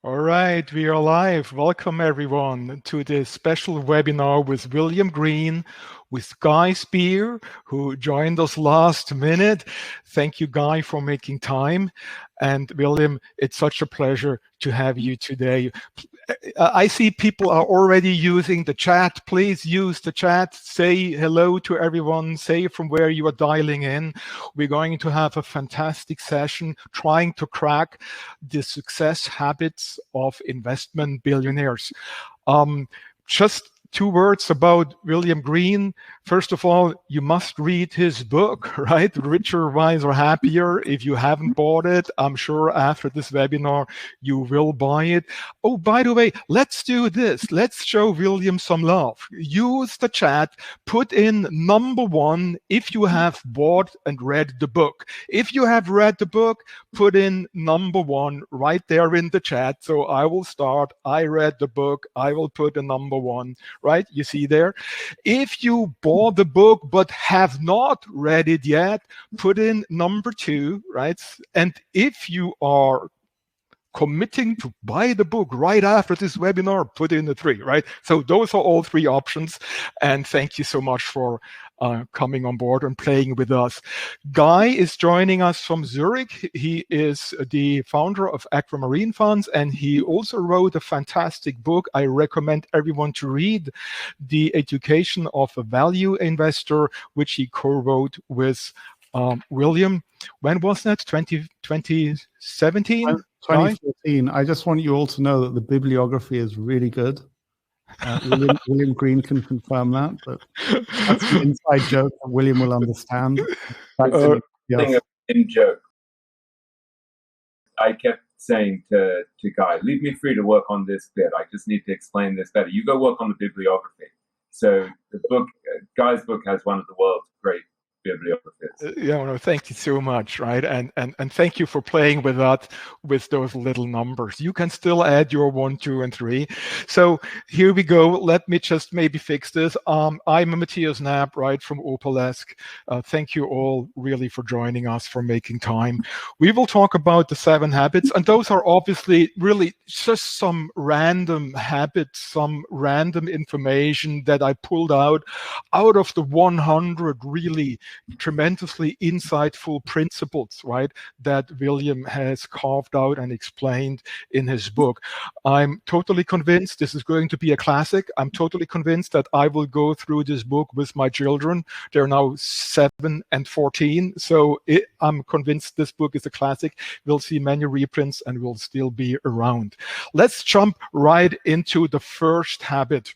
All right, we are live. Welcome everyone to this special webinar with William Green, with Guy Spier, who joined us last minute. Thank you, Guy, for making time. And William, it's such a pleasure to have you today. I see people are already using the chat. Please use the chat. Say hello to everyone. Say from where you are dialing in. We're going to have a fantastic session trying to crack the success habits of investment billionaires. Just 2 words about William Green. First of all, you must read his book, right? Richer, Wiser, Happier. If you haven't bought it, I'm sure after this webinar, you will buy it. Oh, by the way, let's do this. Let's show William some love. Use the chat, put in #1 if you have bought and read the book. If you have read the book, put in #1 right there in the chat. So I will start. I read the book. I will put a #1. Right? You see there. If you bought the book but have not read it yet, put in #2, right? And if you are committing to buy the book right after this webinar, put in a 3, right? So those are all 3 options. And thank you so much for coming on board and playing with us. Guy is joining us from Zurich. He is the founder of Aquamarine Funds, and he also wrote a fantastic book I recommend everyone to read, The Education of a Value Investor, which he co-wrote with William. When was that? 2017? 2014. I just want you all to know that the bibliography is really good. William Green can confirm that, but that's an inside joke that William will understand. Yes. In joke. I kept saying to Guy, leave me free to work on this bit. I just need to explain this better. You go work on the bibliography. So the book, Guy's book has one of the world's great bibliographies. Yeah, no, thank you so much, right? And thank you for playing with that, with those little numbers. You can still add your 1, 2, and 3. So here we go. Let me just maybe fix this. I'm Matthias Knab, right, from Opalesque. Thank you all really for joining us, for making time. We will talk about the 7 habits, and those are obviously really just some random habits, some random information that I pulled out of the 100 really tremendously insightful principles, right, that William has carved out and explained in his book. I'm totally convinced this is going to be a classic. I'm totally convinced that I will go through this book with my children. They're now 7 and 14. So I'm convinced this book is a classic. We'll see many reprints and will still be around. Let's jump right into the first habit.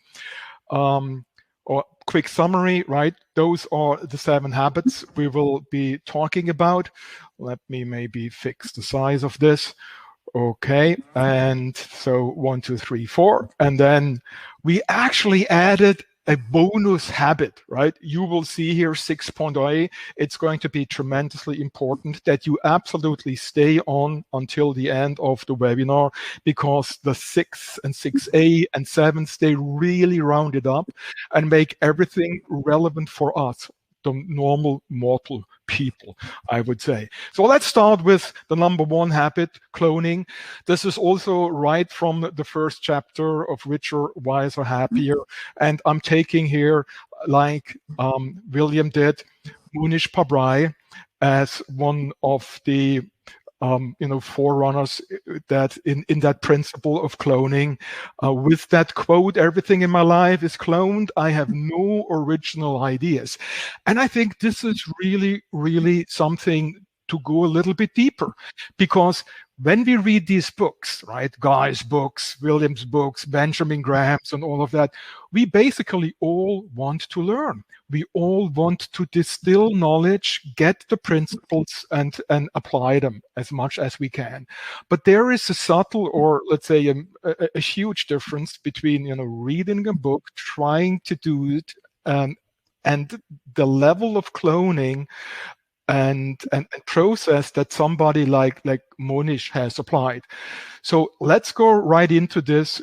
Or quick summary, right? Those are the 7 habits we will be talking about. Let me maybe fix the size of this. Okay, and so 1, 2, 3, 4. And then we actually added a bonus habit, right? You will see here 6.0. It's going to be tremendously important that you absolutely stay on until the end of the webinar, because the 6 and 6A and 7, they really round it up and make everything relevant for us, the normal mortal people, I would say. So let's start with the #1 habit, cloning. This is also right from the first chapter of Richer, Wiser, Happier. And I'm taking here, like William did, Munish Pabrai as one of the forerunners that in that principle of cloning. With that quote, everything in my life is cloned. I have no original ideas. And I think this is really, really something to go a little bit deeper, because when we read these books, right, Guy's books, William's books, Benjamin Graham's and all of that, we basically all want to learn. We all want to distill knowledge, get the principles and apply them as much as we can. But there is a subtle, or let's say a huge difference between, reading a book, trying to do it, and the level of cloning and process that somebody like Monish has applied. So let's go right into this.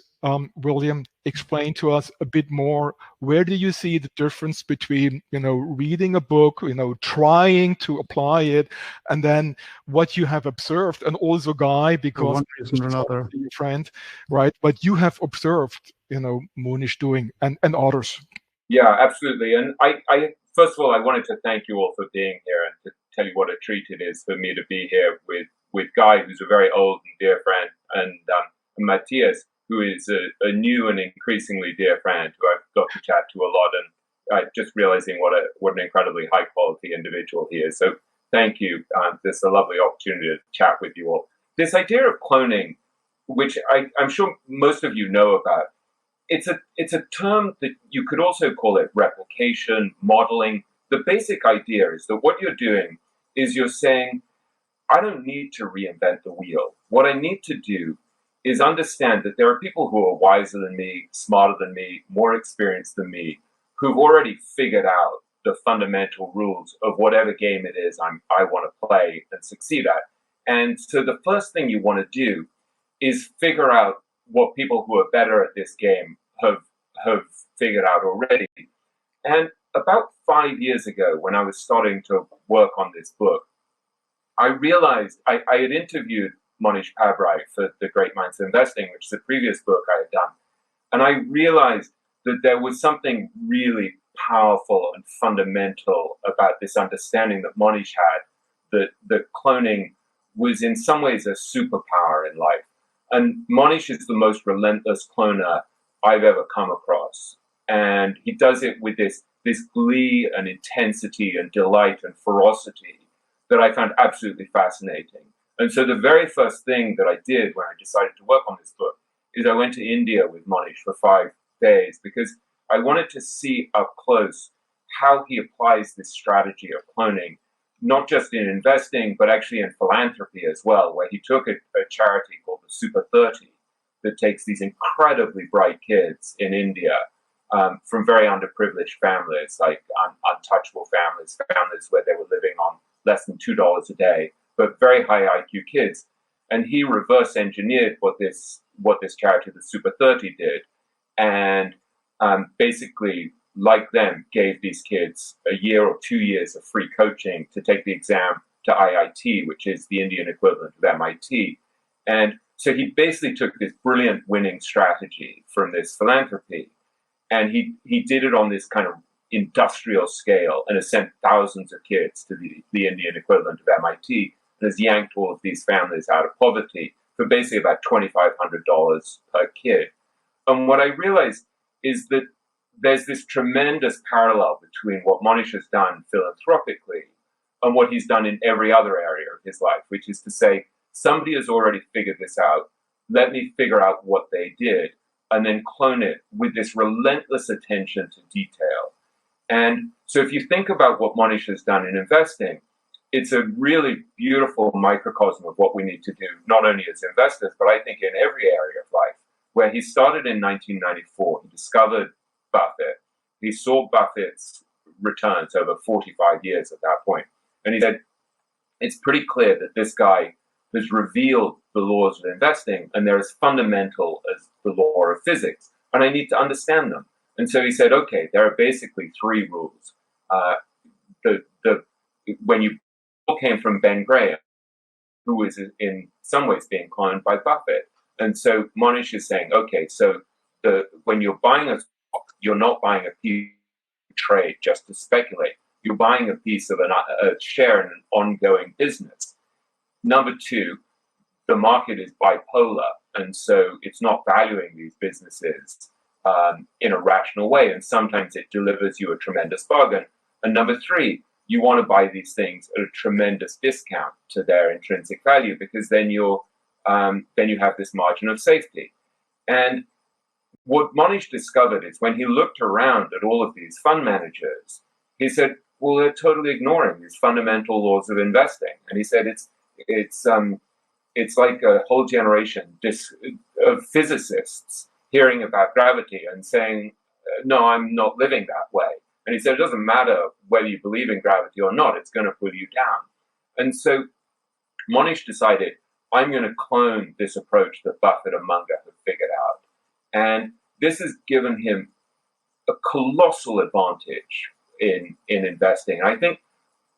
William, explain to us a bit more, where do you see the difference between, reading a book, trying to apply it, and then what you have observed, and also Guy, because one reason or another, your friend, right? What you have observed, Monish doing, and others. Yeah, absolutely. And I first of all, I wanted to thank you all for being here and to tell you what a treat it is for me to be here with Guy, who's a very old and dear friend, and Matthias, who is a new and increasingly dear friend who I've got to chat to a lot, and just realizing what an incredibly high quality individual he is. So thank you. This is a lovely opportunity to chat with you all. This idea of cloning, which I'm sure most of you know about, it's a term that you could also call it replication, modeling. The basic idea is that what you're doing is you're saying, I don't need to reinvent the wheel. What I need to do is understand that there are people who are wiser than me, smarter than me, more experienced than me, who've already figured out the fundamental rules of whatever game it is I want to play and succeed at. And so the first thing you want to do is figure out what people who are better at this game have figured out already. And about 5 years ago, when I was starting to work on this book, I realized I had interviewed Monish Pabrai for The Great Minds of Investing, which is the previous book I had done. And I realized that there was something really powerful and fundamental about this understanding that Monish had, that cloning was in some ways a superpower in life. And Monish is the most relentless cloner I've ever come across. And he does it with this glee and intensity and delight and ferocity that I found absolutely fascinating. And so the very first thing that I did when I decided to work on this book is I went to India with Monish for 5 days, because I wanted to see up close how he applies this strategy of cloning, not just in investing, but actually in philanthropy as well, where he took a charity called the Super 30 that takes these incredibly bright kids in India from very underprivileged families, like untouchable families where they were living on less than $2 a day, but very high IQ kids. And he reverse engineered what this charity, the Super 30, did, and basically, like them, gave these kids a year or 2 years of free coaching to take the exam to IIT, which is the Indian equivalent of MIT. And so he basically took this brilliant winning strategy from this philanthropy, and he did it on this kind of industrial scale, and has sent thousands of kids to the Indian equivalent of MIT, and has yanked all of these families out of poverty for basically about $2,500 per kid. And what I realized is that there's this tremendous parallel between what Monish has done philanthropically and what he's done in every other area of his life, which is to say, somebody has already figured this out. Let me figure out what they did and then clone it with this relentless attention to detail. And so if you think about what Monish has done in investing, it's a really beautiful microcosm of what we need to do, not only as investors, but I think in every area of life, where he started in 1994. He discovered Buffett. He saw Buffett's returns over 45 years at that point. And he said, it's pretty clear that this guy has revealed the laws of investing, and they're as fundamental as the law of physics, and I need to understand them. And so he said, okay, there are basically 3 rules. When you came from Ben Graham, who is in some ways being cloned by Buffett. And so Monish is saying, okay, so when you're buying a stock, you're not buying a piece of trade just to speculate. You're buying a piece of a share in an ongoing business. Number 2, the market is bipolar, and so it's not valuing these businesses in a rational way, and sometimes it delivers you a tremendous bargain. And number 3, you want to buy these things at a tremendous discount to their intrinsic value, because then you have this margin of safety. And what Monish discovered is when he looked around at all of these fund managers, he said, well, they're totally ignoring these fundamental laws of investing. And he said it's like a whole generation of physicists hearing about gravity and saying, no, I'm not living that way. And he said, it doesn't matter whether you believe in gravity or not, it's going to pull you down. And so Monish decided, I'm going to clone this approach that Buffett and Munger have figured out. And this has given him a colossal advantage in investing. I think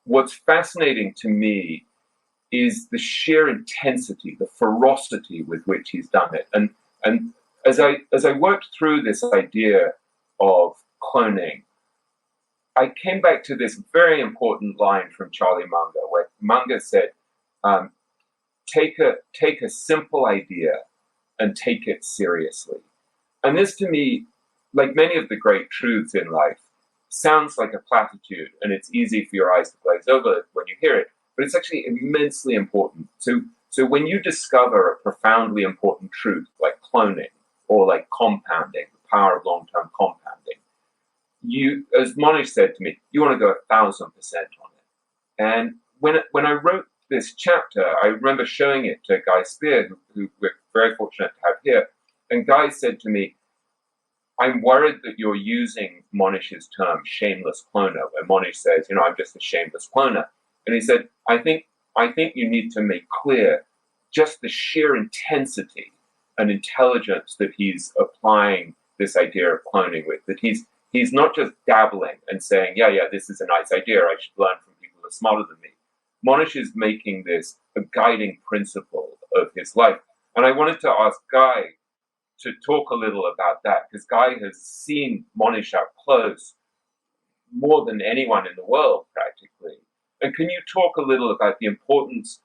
what's fascinating to me is the sheer intensity, the ferocity with which he's done it. And as I worked through this idea of cloning, I came back to this very important line from Charlie Munger, where Munger said, take a simple idea and take it seriously. And this, to me, like many of the great truths in life, sounds like a platitude, and it's easy for your eyes to glaze over when you hear it, but it's actually immensely important. So when you discover a profoundly important truth, like cloning or like compounding, the power of long-term compounding, you, as Monish said to me, you want to go 1,000% on it. And when I wrote this chapter, I remember showing it to Guy Spier, who we're very fortunate to have here, and Guy said to me, I'm worried that you're using Monish's term, shameless cloner, where Monish says, I'm just a shameless cloner. And he said, I think you need to make clear just the sheer intensity and intelligence that he's applying this idea of cloning with, that he's not just dabbling and saying, yeah, this is a nice idea, I should learn from people who are smarter than me. Monish is making this a guiding principle of his life. And I wanted to ask Guy to talk a little about that, because Guy has seen Monish up close more than anyone in the world, practically. And can you talk a little about the importance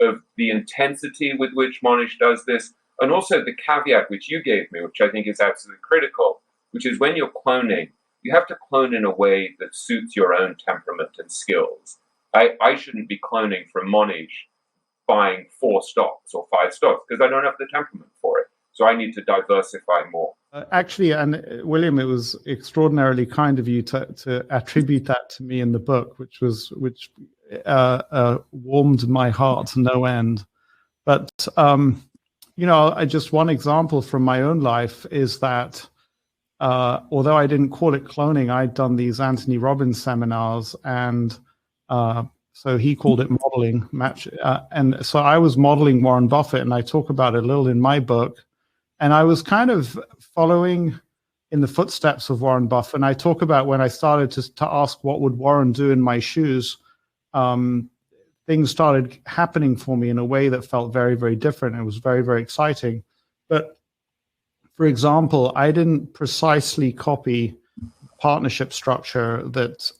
of the intensity with which Monish does this, and also the caveat which you gave me, which I think is absolutely critical, which is when you're cloning, you have to clone in a way that suits your own temperament and skills. I shouldn't be cloning from Monish buying 4 stocks or 5 stocks, because I don't have the temperament for it. So I need to diversify more. Actually, and William, it was extraordinarily kind of you to attribute that to me in the book, which warmed my heart to no end. But just one example from my own life is that although I didn't call it cloning, I'd done these Anthony Robbins seminars, and so he called it modeling. And so I was modeling Warren Buffett, and I talk about it a little in my book. And I was kind of following in the footsteps of Warren Buffett. And I talk about when I started to ask what would Warren do in my shoes, things started happening for me in a way that felt very, very different. It was very, very exciting. But for example, I didn't precisely copy the partnership structure that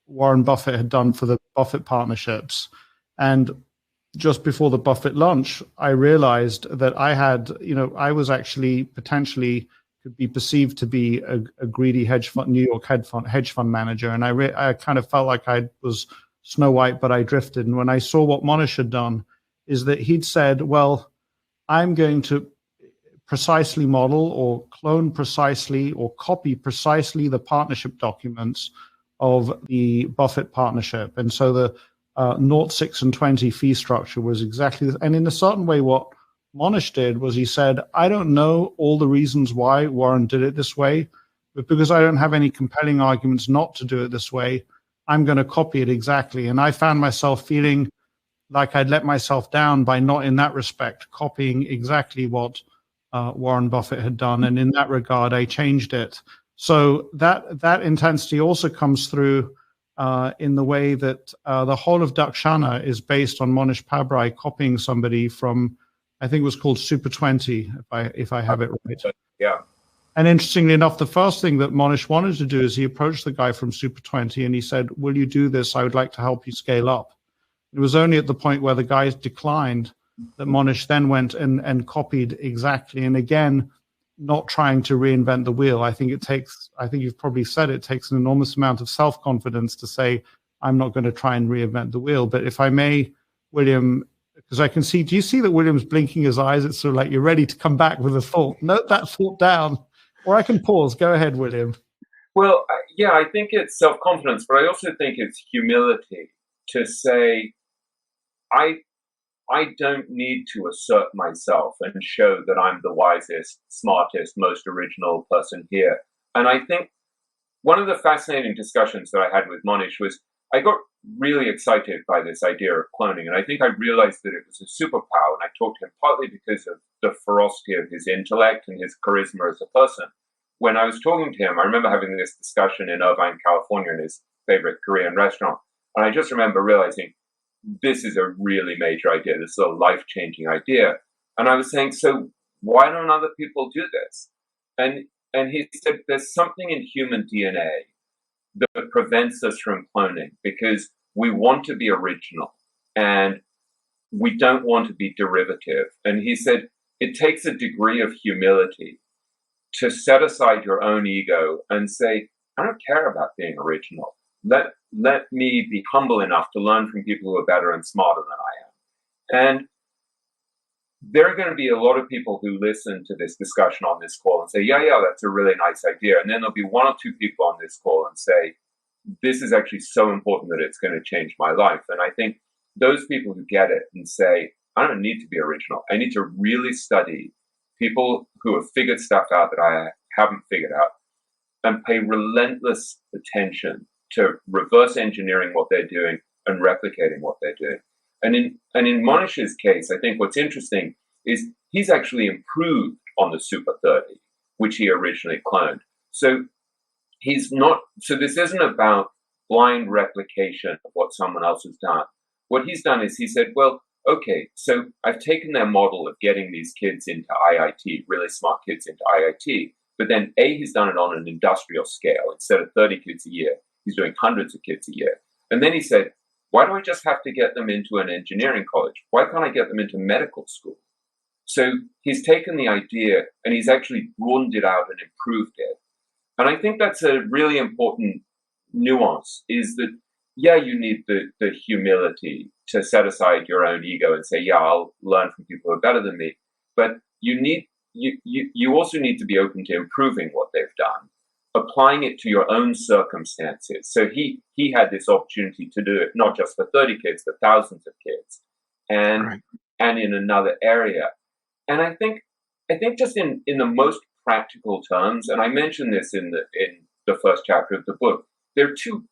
Warren Buffett had done for the Buffett partnerships. And just before the Buffett lunch, I realized that I had, I was actually potentially could be perceived to be a greedy New York hedge fund manager. And I kind of felt like I was Snow White, but I drifted. And when I saw what Monish had done, is that he'd said, well, I'm going to precisely model or clone precisely or copy precisely the partnership documents of the Buffett partnership. And so the 0, 6, and 20 fee structure was exactly this. And in a certain way, what Monish did was he said, I don't know all the reasons why Warren did it this way, but because I don't have any compelling arguments not to do it this way, I'm going to copy it exactly. And I found myself feeling like I'd let myself down by not, in that respect, copying exactly what Warren Buffett had done. And in that regard, I changed it. So that intensity also comes through in the way that the whole of Dakshana is based on Monish Pabrai copying somebody from, I think it was called Super 20, if I have it right. Yeah. And interestingly enough, the first thing that Monish wanted to do is he approached the guy from Super 20 and he said, will you do this? I would like to help you scale up. It was only at the point where the guy declined that Monish then went and copied exactly. And again, not trying to reinvent the wheel. I think you've probably said it takes an enormous amount of self-confidence to say, I'm not going to try and reinvent the wheel. But if I may, William, because I can see, do you see that William's blinking his eyes? It's sort of like you're ready to come back with a thought. Note that thought down. Or I can pause. Go ahead, William. Well, yeah, I think it's self-confidence, but I also think it's humility to say, I don't need to assert myself and show that I'm the wisest, smartest, most original person here. And I think one of the fascinating discussions that I had with Monish was I got really excited by this idea of cloning. And I think I realized that it was a superpower. And I talked to him partly because of the ferocity of his intellect and his charisma as a person. When I was talking to him, I remember having this discussion in Irvine, California, in his favorite Korean restaurant. And I just remember realizing this is a really major idea. This is a life-changing idea. And I was saying, so why don't other people do this? And he said, there's something in human DNA that prevents us from cloning because we want to be original and we don't want to be derivative. And he said, it takes a degree of humility to set aside your own ego and say, I don't care about being original. Let me be humble enough to learn from people who are better and smarter than I am. And there are going to be a lot of people who listen to this discussion on this call and say, yeah, that's a really nice idea. And then there'll be one or two people on this call and say, this is actually so important that it's going to change my life. And I think those people who get it and say, I don't need to be original. I need to really study people who have figured stuff out that I haven't figured out and pay relentless attention to reverse engineering what they're doing and replicating what they're doing. And in Monish's case, I think what's interesting is he's actually improved on the Super 30, which he originally cloned. So this isn't about blind replication of what someone else has done. What he's done is he said, well, okay, so I've taken their model of getting these kids into IIT, really smart kids into IIT, but then he's done it on an industrial scale. Instead of 30 kids a year, he's doing hundreds of kids a year. And then he said, why do I just have to get them into an engineering college? Why can't I get them into medical school? So he's taken the idea and he's actually broadened it out and improved it. And I think that's a really important nuance, is that, yeah, you need the humility to set aside your own ego and say, yeah, I'll learn from people who are better than me. But you also need to be open to improving what they've done, applying it to your own circumstances. So he had this opportunity to do it, not just for 30 kids, but thousands of kids, and in another area. And I think just in the most practical terms, and I mentioned this in the first chapter of the book, there are two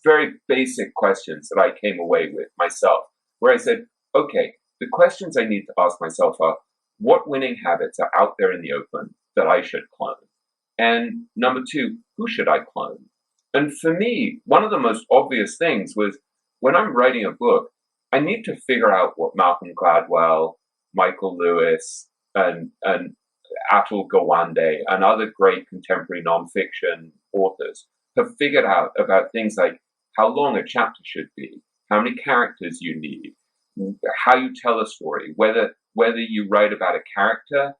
very basic questions that I came away with myself, where I said, okay, the questions I need to ask myself are, what winning habits are out there in the open that I should clone? And number two, who should I clone? And for me, one of the most obvious things was, when I'm writing a book, I need to figure out what Malcolm Gladwell, Michael Lewis, and Atul Gawande, and other great contemporary nonfiction authors have figured out about things like how long a chapter should be, how many characters you need, how you tell a story, whether you write about a character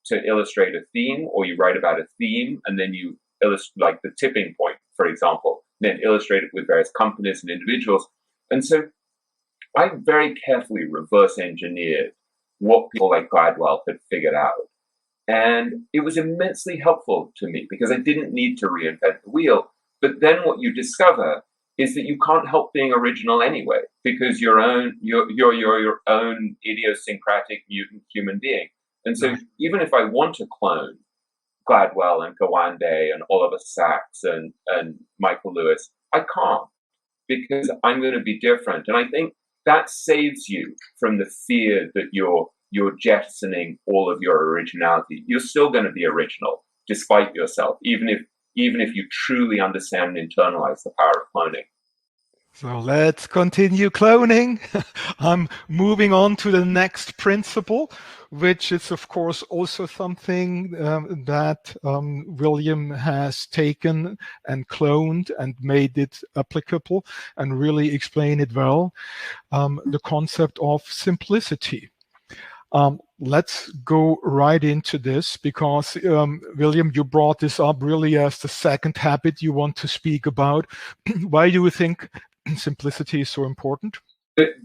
to illustrate a theme, or you write about a theme and then you illustrate, like the tipping point, for example, then illustrate it with various companies and individuals. And so I very carefully reverse engineered what people like Gladwell had figured out. And it was immensely helpful to me because I didn't need to reinvent the wheel. But then what you discover is that you can't help being original anyway, because you're your own idiosyncratic mutant human being. And so even if I want to clone Gladwell and Gawande and Oliver Sacks and Michael Lewis, I can't, because I'm going to be different. And I think that saves you from the fear that you're jettisoning all of your originality. You're still going to be original despite yourself, even if you truly understand and internalize the power of cloning. So let's continue cloning. I'm moving on to the next principle, which is, of course, also something that William has taken and cloned and made it applicable and really explain it well, the concept of simplicity. Let's go right into this because, William, you brought this up really as the second habit you want to speak about. Why do you think simplicity is so important?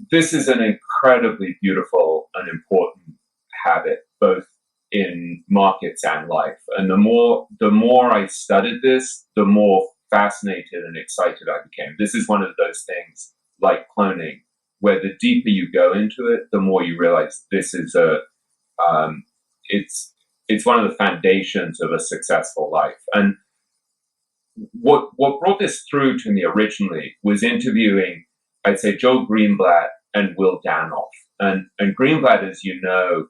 This is an incredibly beautiful and important habit, both in markets and life. And the more I studied this, the more fascinated and excited I became. This is one of those things like cloning, where the deeper you go into it, the more you realize this is it's one of the foundations of a successful life. And what brought this through to me originally was interviewing I'd say Joel Greenblatt and Will Danoff. And Greenblatt, as you know,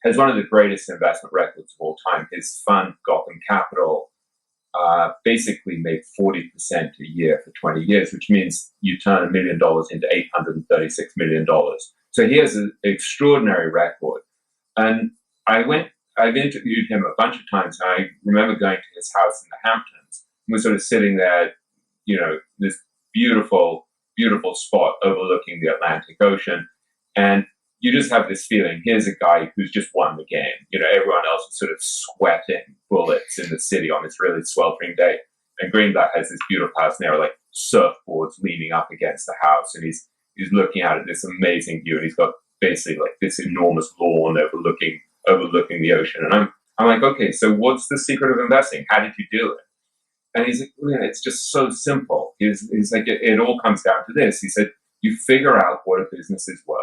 has one of the greatest investment records of all time. His fund, Gotham Capital, basically made 40% a year for 20 years, which means you turn $1 million into $836 million. So he has an extraordinary record. And I've interviewed him a bunch of times. And I remember going to his house in the Hamptons. And we're sort of sitting there, this beautiful, beautiful spot overlooking the Atlantic Ocean. And you just have this feeling, here's a guy who's just won the game. Everyone else is sort of sweating bullets in the city on this really sweltering day. And Greenblatt has this beautiful house, and there are like surfboards leaning up against the house. And he's looking out at this amazing view. And he's got basically like this enormous lawn overlooking the ocean. And I'm like, okay, so what's the secret of investing? How did you do it? And he's like, yeah, it's just so simple. He's like, it all comes down to this. He said, you figure out what a business is worth,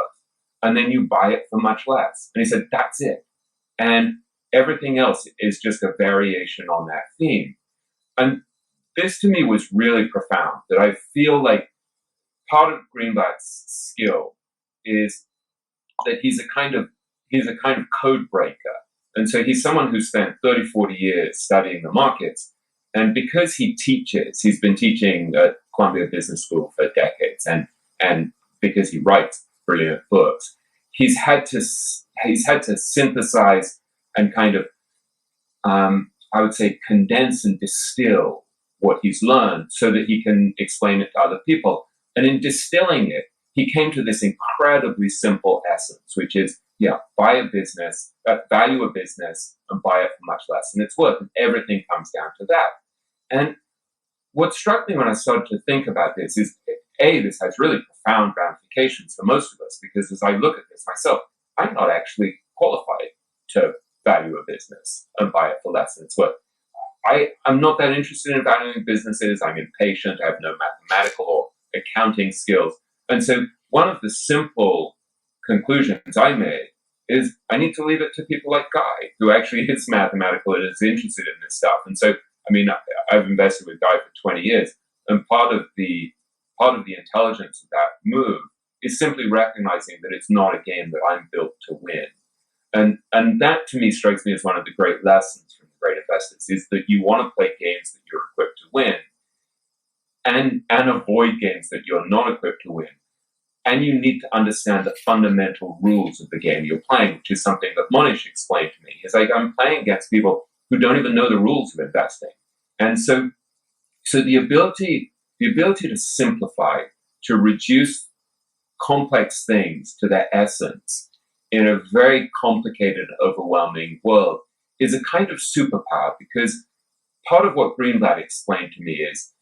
and then you buy it for much less. And he said, that's it. And everything else is just a variation on that theme. And this to me was really profound, that I feel like part of Greenblatt's skill is that he's a kind of code breaker. And so he's someone who spent 30, 40 years studying the markets. And because he teaches, he's been teaching at Columbia Business School for decades, and because he writes brilliant books, he's had to synthesize and kind of, I would say, condense and distill what he's learned so that he can explain it to other people. And in distilling it, he came to this incredibly simple essence, which is, buy a business, value a business, and buy it for much less than it's worth. And everything comes down to that. And what struck me when I started to think about this is, this has really profound ramifications for most of us, because as I look at this myself, I'm not actually qualified to value a business and buy it for less than it's worth. I'm not that interested in valuing businesses. I'm impatient. I have no mathematical or accounting skills. And so one of the simple conclusions I made is I need to leave it to people like Guy, who actually is mathematical and is interested in this stuff. And so, I've invested with Guy for 20 years, and part of the intelligence of that move is simply recognizing that it's not a game that I'm built to win. And that to me strikes me as one of the great lessons from the great investors, is that you want to play games that you're equipped to win and avoid games that you're not equipped to win. And you need to understand the fundamental rules of the game you're playing, which is something that Monish explained to me. It's like, I'm playing against people who don't even know the rules of investing. And so the ability to simplify, to reduce complex things to their essence in a very complicated, overwhelming world is a kind of superpower, because part of what Greenblatt explained to me is,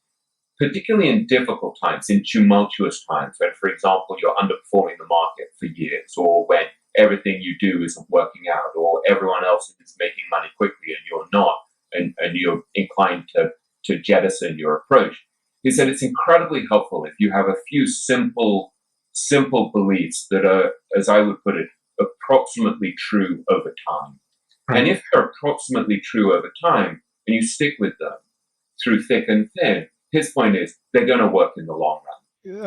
particularly in difficult times, in tumultuous times, when, for example, you're underperforming the market for years, or when everything you do isn't working out, or everyone else is making money quickly and you're not, and you're inclined to jettison your approach. He said it's incredibly helpful if you have a few simple beliefs that are, as I would put it, approximately true over time. And if they're approximately true over time, and you stick with them through thick and thin, his point is they're going to work in the long run.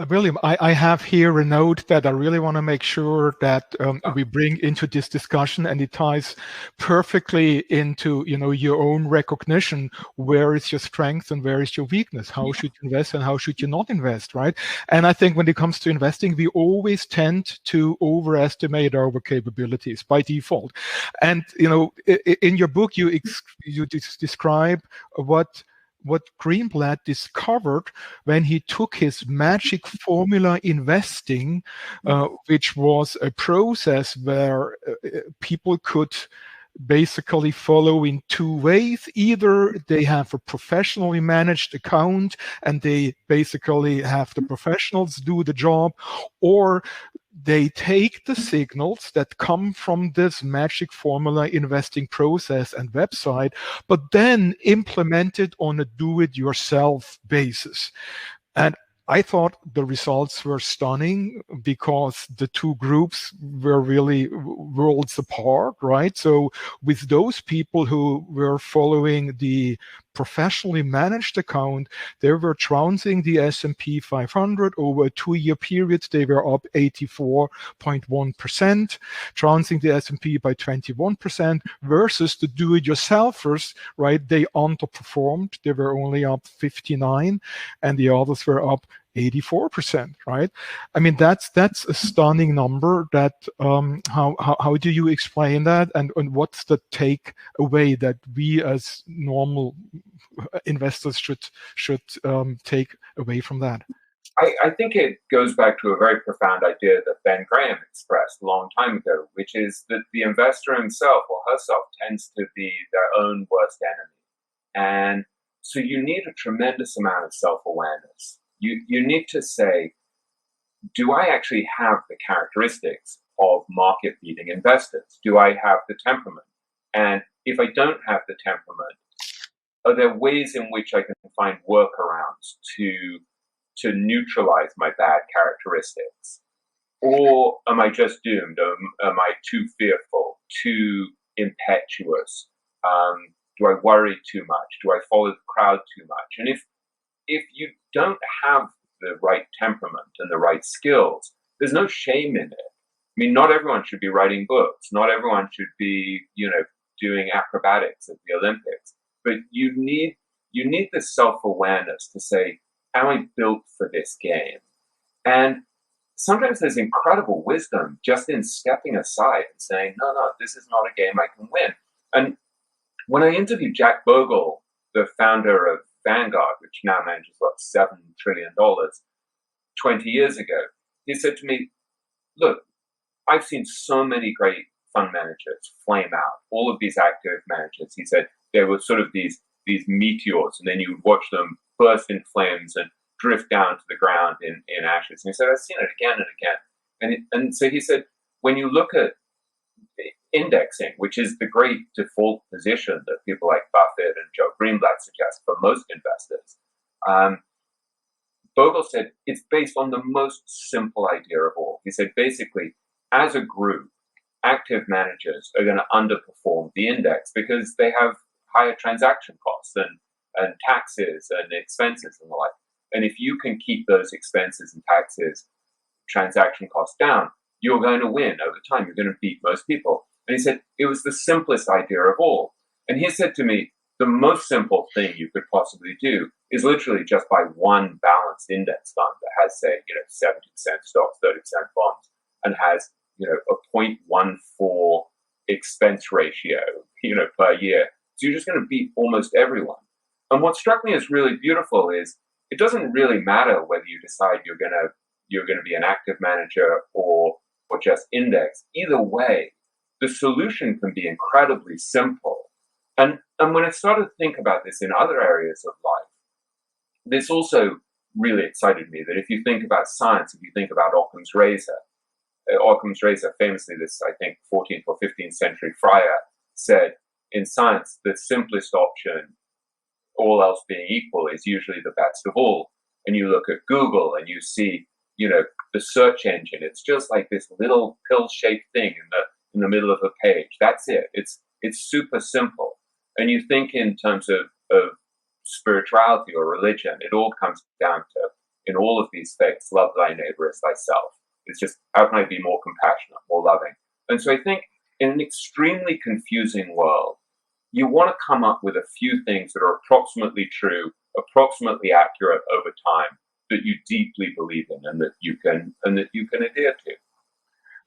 William, I have here a note that I really want to make sure that we bring into this discussion, and it ties perfectly into your own recognition. Where is your strength and where is your weakness? How should you invest and how should you not invest, right? And I think when it comes to investing, we always tend to overestimate our capabilities by default. And in your book, you describe what Greenblatt discovered when he took his magic formula investing, which was a process where people could basically follow in two ways. Either they have a professionally managed account and they basically have the professionals do the job, or they take the signals that come from this magic formula investing process and website, but then implement it on a do-it-yourself basis. And I thought the results were stunning, because the two groups were really worlds apart, right? So with those people who were following the professionally managed account, they were trouncing the S&P 500 over a 2-year period. They were up 84.1%, trouncing the S&P by 21%, versus the do-it-yourselfers, right? They underperformed. They were only up 59, and the others were up 84%, right? I mean, that's a stunning number. That how do you explain that, and what's the takeaway that we as normal investors should take away from that? I think it goes back to a very profound idea that Ben Graham expressed a long time ago, which is that the investor himself or herself tends to be their own worst enemy. And so you need a tremendous amount of self-awareness. You need to say, do I actually have the characteristics of market-leading investors? Do I have the temperament? And if I don't have the temperament, are there ways in which I can find workarounds to neutralize my bad characteristics? Or am I just doomed? Am I too fearful, too impetuous? Do I worry too much? Do I follow the crowd too much? And if you don't have the right temperament and the right skills, there's no shame in it. I mean, not everyone should be writing books. Not everyone should be, doing acrobatics at the Olympics. But you need this self-awareness to say, am I built for this game? And sometimes there's incredible wisdom just in stepping aside and saying, no, this is not a game I can win. And when I interviewed Jack Bogle, the founder of Vanguard, which now manages $7 trillion, 20 years ago, he said to me, look, I've seen so many great fund managers flame out, all of these active managers. He said there were sort of these meteors, and then you would watch them burst in flames and drift down to the ground in ashes. And he said, I've seen it again and again. And so he said, when you look at indexing, which is the great default position that people like Buffett and Joe Greenblatt suggest for most investors, Bogle said it's based on the most simple idea of all. He said, basically, as a group, active managers are going to underperform the index because they have higher transaction costs and taxes and expenses and the like. And if you can keep those expenses and taxes, transaction costs down, you're going to win over time. You're going to beat most people. And he said it was the simplest idea of all. And he said to me, the most simple thing you could possibly do is literally just buy one balanced index fund that has, say, 70% stocks, 30% bonds, and has, a 0.14 expense ratio, per year. So you're just going to beat almost everyone. And what struck me as really beautiful is it doesn't really matter whether you decide you're going to be an active manager or just index. Either way, the solution can be incredibly simple. And when I started to think about this in other areas of life, this also really excited me that if you think about science, if you think about Occam's razor, famously, this, I think, 14th or 15th century friar said, in science, the simplest option, all else being equal, is usually the best of all. And you look at Google and you see, the search engine, it's just like this little pill-shaped thing in the middle of a page. That's it. It's super simple. And you think in terms of spirituality or religion, it all comes down to, in all of these faiths, love thy neighbor as thyself. It's just, how can I be more compassionate, more loving? And so I think in an extremely confusing world, you want to come up with a few things that are approximately true, approximately accurate over time, that you deeply believe in and that you can adhere to.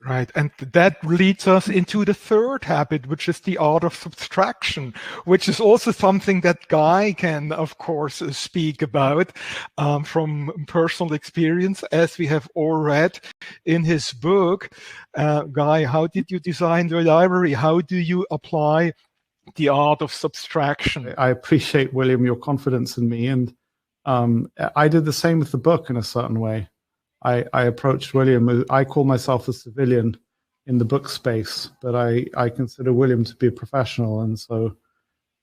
Right, and that leads us into the third habit, which is the art of subtraction, which is also something that Guy can, of course, speak about from personal experience, as we have all read in his book. Guy, how did you design your library? How do you apply the art of subtraction? I appreciate, William, your confidence in me, and I did the same with the book in a certain way. I approached William. I call myself a civilian in the book space, but I consider William to be a professional, and so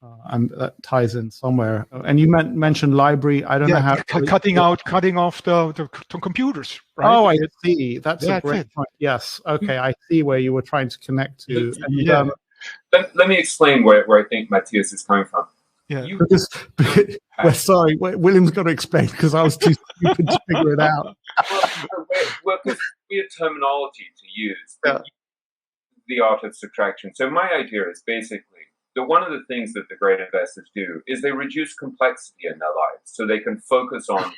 that ties in somewhere. And you mentioned library. I don't know how cutting off the computers. Right? Oh, I see. That's a great point. Yes. Okay, I see where you were trying to connect to. Let me explain where I think Matthias is coming from. Yeah. We're sorry, William's got to explain because I was too stupid to figure it out. Well, because weird terminology to use. Yeah. The art of subtraction. So my idea is basically that one of the things that the great investors do is they reduce complexity in their lives so they can focus on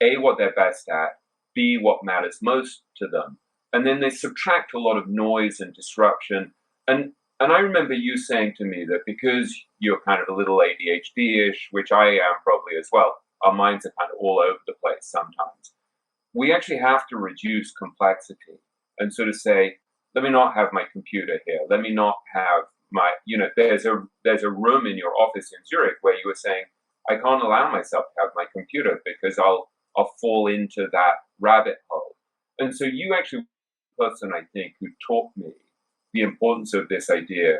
A, what they're best at, B, what matters most to them. And then they subtract a lot of noise and disruption. And I remember you saying to me that because you're kind of a little ADHD-ish, which I am probably as well, our minds are kind of all over the place sometimes. We actually have to reduce complexity and sort of say, let me not have my computer here. Let me not have my, there's a room in your office in Zurich where you were saying, I can't allow myself to have my computer because I'll fall into that rabbit hole. And so you actually were the person, I think, who taught me the importance of this idea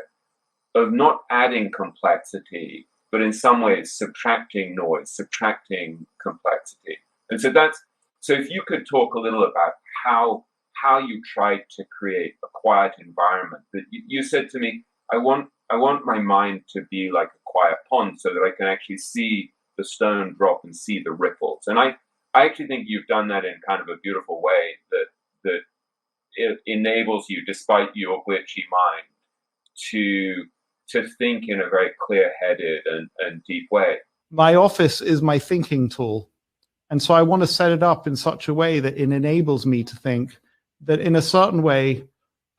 of not adding complexity, but in some ways subtracting noise, subtracting complexity. And so so if you could talk a little about how you tried to create a quiet environment. That you said to me, I want my mind to be like a quiet pond so that I can actually see the stone drop and see the ripples. And I actually think you've done that in kind of a beautiful way that it enables you, despite your glitchy mind, to think in a very clear-headed and deep way. My office is my thinking tool. And so I want to set it up in such a way that it enables me to think that in a certain way,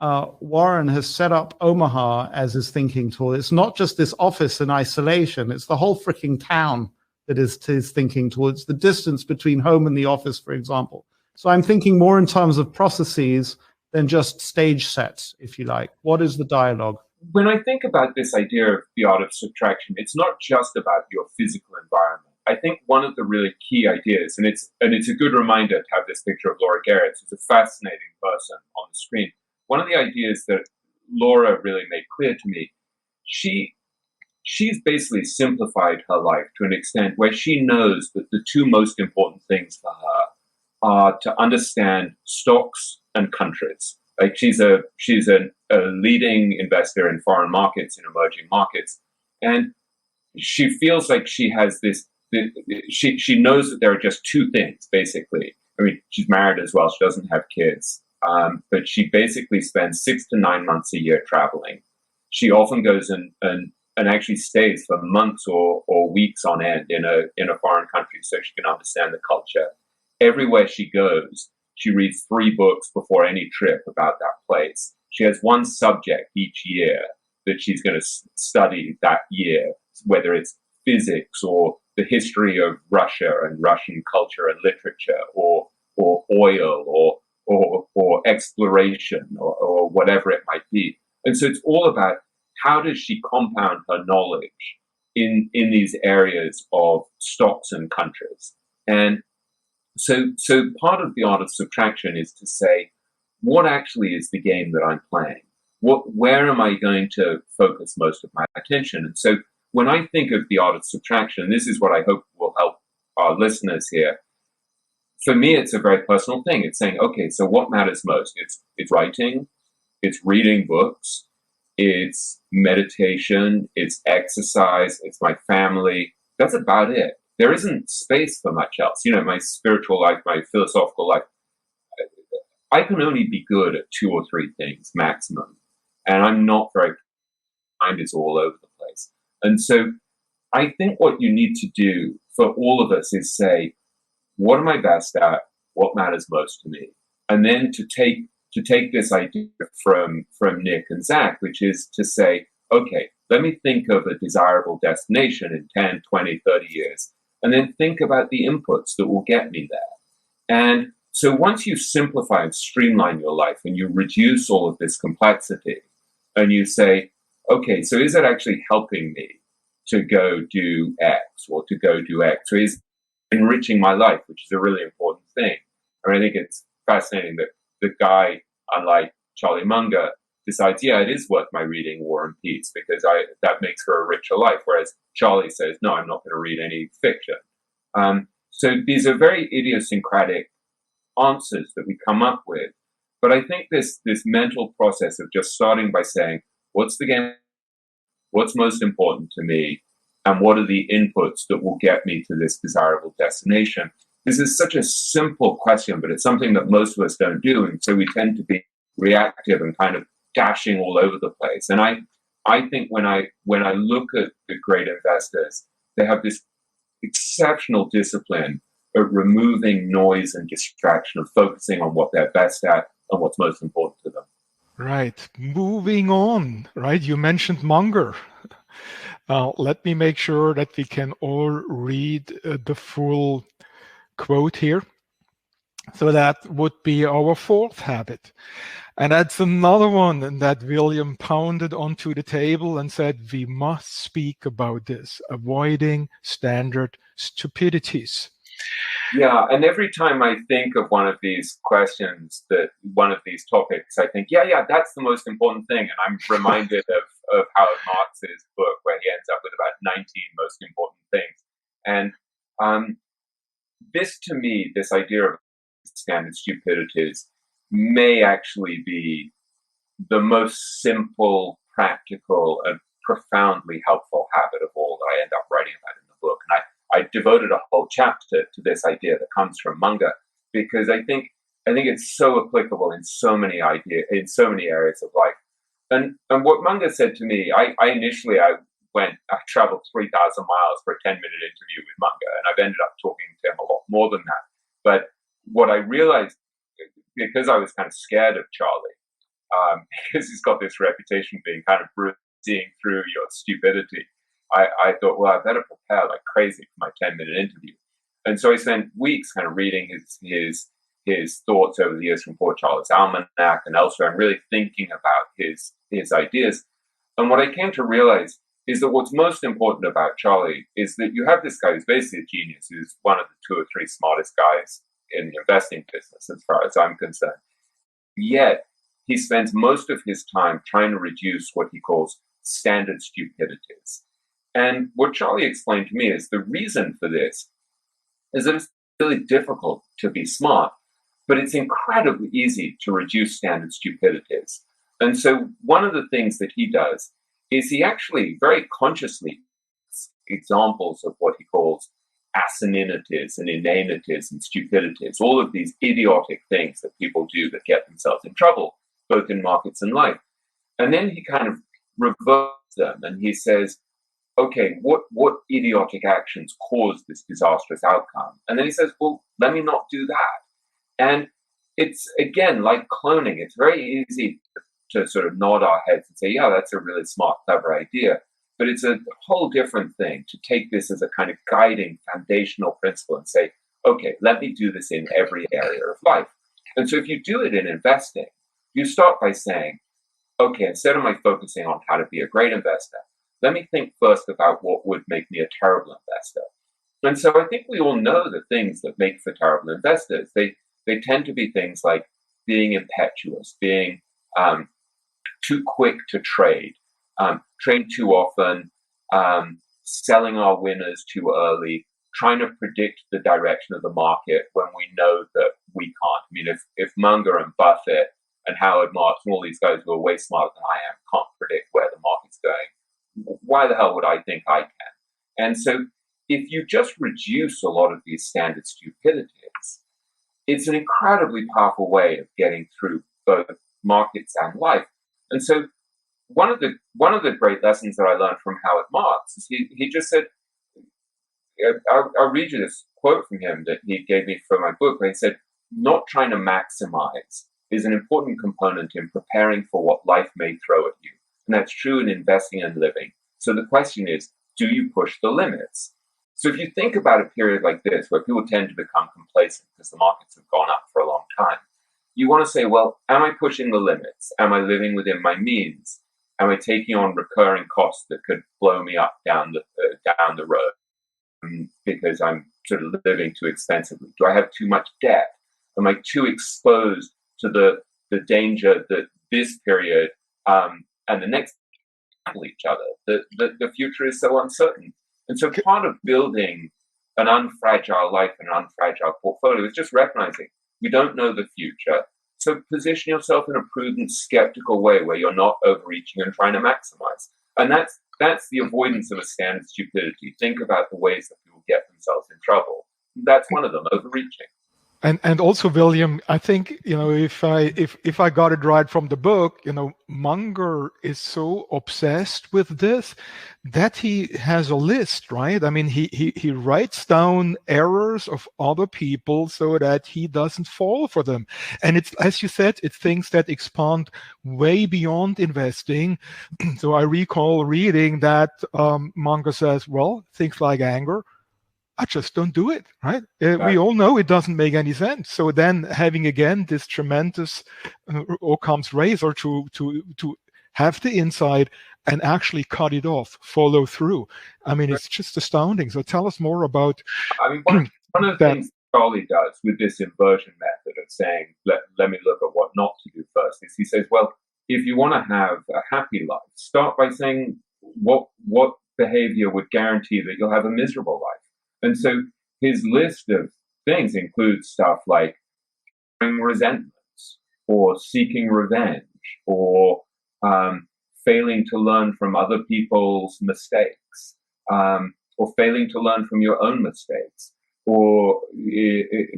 Warren has set up Omaha as his thinking tool. It's not just this office in isolation. It's the whole freaking town that is his thinking tool. It's the distance between home and the office, for example. So I'm thinking more in terms of processes than just stage sets, if you like. What is the dialogue? When I think about this idea of the art of subtraction, it's not just about your physical environment. I think one of the really key ideas, and it's a good reminder to have this picture of Laura Garrett, who's a fascinating person on the screen. One of the ideas that Laura really made clear to me, she's basically simplified her life to an extent where she knows that the two most important things for her are to understand stocks and countries. Like she's a leading investor in foreign markets, in emerging markets, and she feels like she has this. She knows that there are just two things, basically. I mean, she's married as well. She doesn't have kids. But she basically spends 6 to 9 months a year traveling. She often goes and actually stays for months or weeks on end in a foreign country so she can understand the culture. Everywhere she goes, she reads 3 books before any trip about that place. She has one subject each year that she's going to study that year, whether it's physics or the history of Russia and Russian culture and literature, or oil, or exploration, or whatever it might be. And so it's all about how does she compound her knowledge in these areas of stocks and countries. And so part of the art of subtraction is to say, what actually is the game that I'm playing? Where am I going to focus most of my attention? And so when I think of the art of subtraction, this is what I hope will help our listeners here. For me, it's a very personal thing. It's saying, okay, so what matters most? It's writing, it's reading books, it's meditation, it's exercise, it's my family. That's about it. There isn't space for much else. My spiritual life, my philosophical life, I can only be good at 2 or 3 things maximum. And I'm not very, mind is all over the place. And so I think what you need to do for all of us is say, what am I best at? What matters most to me? And then to take this idea from Nick and Zach, which is to say, okay, let me think of a desirable destination in 10, 20, 30 years, and then think about the inputs that will get me there. And so once you simplify and streamline your life and you reduce all of this complexity and you say, okay, so is it actually helping me to go do X or to go do X? Or is it enriching my life, which is a really important thing? I mean, I think it's fascinating that the guy, unlike Charlie Munger, decides, yeah, it is worth my reading War and Peace because that makes for a richer life. Whereas Charlie says, no, I'm not going to read any fiction. So these are very idiosyncratic answers that we come up with. But I think this mental process of just starting by saying, what's the game? What's most important to me? and what are the inputs that will get me to this desirable destination? This is such a simple question, but it's something that most of us don't do. And so we tend to be reactive and kind of dashing all over the place. And I think when I look at the great investors, they have this exceptional discipline of removing noise and distraction, of focusing on what they're best at and what's most important to them. Right. Moving on, right? You mentioned Munger. Let me make sure that we can all read the full quote here. So that would be our fourth habit. And that's another one that William pounded onto the table and said, we must speak about this, avoiding standard stupidities. Yeah, and every time I think of one of these questions, one of these topics, I think, yeah, that's the most important thing. And I'm reminded of Howard Marks's book, where he ends up with about 19 most important things. And this, to me, this idea of standard stupidities may actually be the most simple, practical, and profoundly helpful habit of all that I end up writing about in the book. And I devoted a whole chapter to this idea that comes from Munger, because I think it's so applicable in so many areas of life. And what Munger said to me, I traveled 3,000 miles for a 10-minute interview with Munger, and I've ended up talking to him a lot more than that. But what I realized, because I was kind of scared of Charlie, because he's got this reputation of being kind of seeing through your stupidity, I thought, well, I better prepare like crazy for my 10-minute interview. And so I spent weeks kind of reading his thoughts over the years from Poor Charlie's Almanac and elsewhere, and really thinking about his ideas. And what I came to realize is that what's most important about Charlie is that you have this guy who's basically a genius, who's one of the 2 or 3 smartest guys in the investing business, as far as I'm concerned. Yet he spends most of his time trying to reduce what he calls standard stupidities. And what Charlie explained to me is the reason for this is that it's really difficult to be smart, but it's incredibly easy to reduce standard stupidities. And so one of the things that he does is he actually very consciously examples of what he calls asininities and inanities and stupidities, all of these idiotic things that people do that get themselves in trouble, both in markets and life. And then he kind of reverses them and he says, okay, what idiotic actions caused this disastrous outcome? And then he says, well, let me not do that. And it's, again, like cloning. It's very easy to sort of nod our heads and say, yeah, that's a really smart, clever idea. But it's a whole different thing to take this as a kind of guiding foundational principle and say, okay, let me do this in every area of life. And so if you do it in investing, you start by saying, okay, instead of my focusing on how to be a great investor, let me think first about what would make me a terrible investor. And so I think we all know the things that make for terrible investors. They tend to be things like being impetuous, being too quick to trade, trading too often, selling our winners too early, trying to predict the direction of the market when we know that we can't. I mean, if Munger and Buffett and Howard Marks and all these guys who are way smarter than I am can't predict where the market's going, why the hell would I think I can? And so if you just reduce a lot of these standard stupidities, it's an incredibly powerful way of getting through both markets and life. And so one of the great lessons that I learned from Howard Marks is he just said, I'll read you this quote from him that he gave me for my book, where he said, not trying to maximize is an important component in preparing for what life may throw at you. And that's true in investing and living. So the question is, do you push the limits? So if you think about a period like this, where people tend to become complacent because the markets have gone up for a long time, you want to say, well, am I pushing the limits? Am I living within my means? Am I taking on recurring costs that could blow me up down the road because I'm sort of living too expensively? Do I have too much debt? Am I too exposed to the danger that this period and the next battle each other? The future is so uncertain. And so part of building an unfragile life and an unfragile portfolio is just recognizing we don't know the future. So position yourself in a prudent, skeptical way where you're not overreaching and trying to maximize. And that's the avoidance of a standard stupidity. Think about the ways that people get themselves in trouble. That's one of them, overreaching. And also, William, I think, if I got it right from the book, Munger is so obsessed with this that he has a list, right? I mean, he writes down errors of other people so that he doesn't fall for them. And it's, as you said, it's things that expand way beyond investing. So I recall reading that Munger says, well, things like anger, I just don't do it, right? We all know it doesn't make any sense. So then having, again, this tremendous Occam's razor to have the insight and actually cut it off, follow through. I mean, it's just astounding. So tell us more about one of the things Charlie does with this inversion method of saying, let me look at what not to do first, is he says, well, if you want to have a happy life, start by saying what behavior would guarantee that you'll have a miserable life. And so his list of things includes stuff like resentments, or seeking revenge, or failing to learn from other people's mistakes, or failing to learn from your own mistakes, or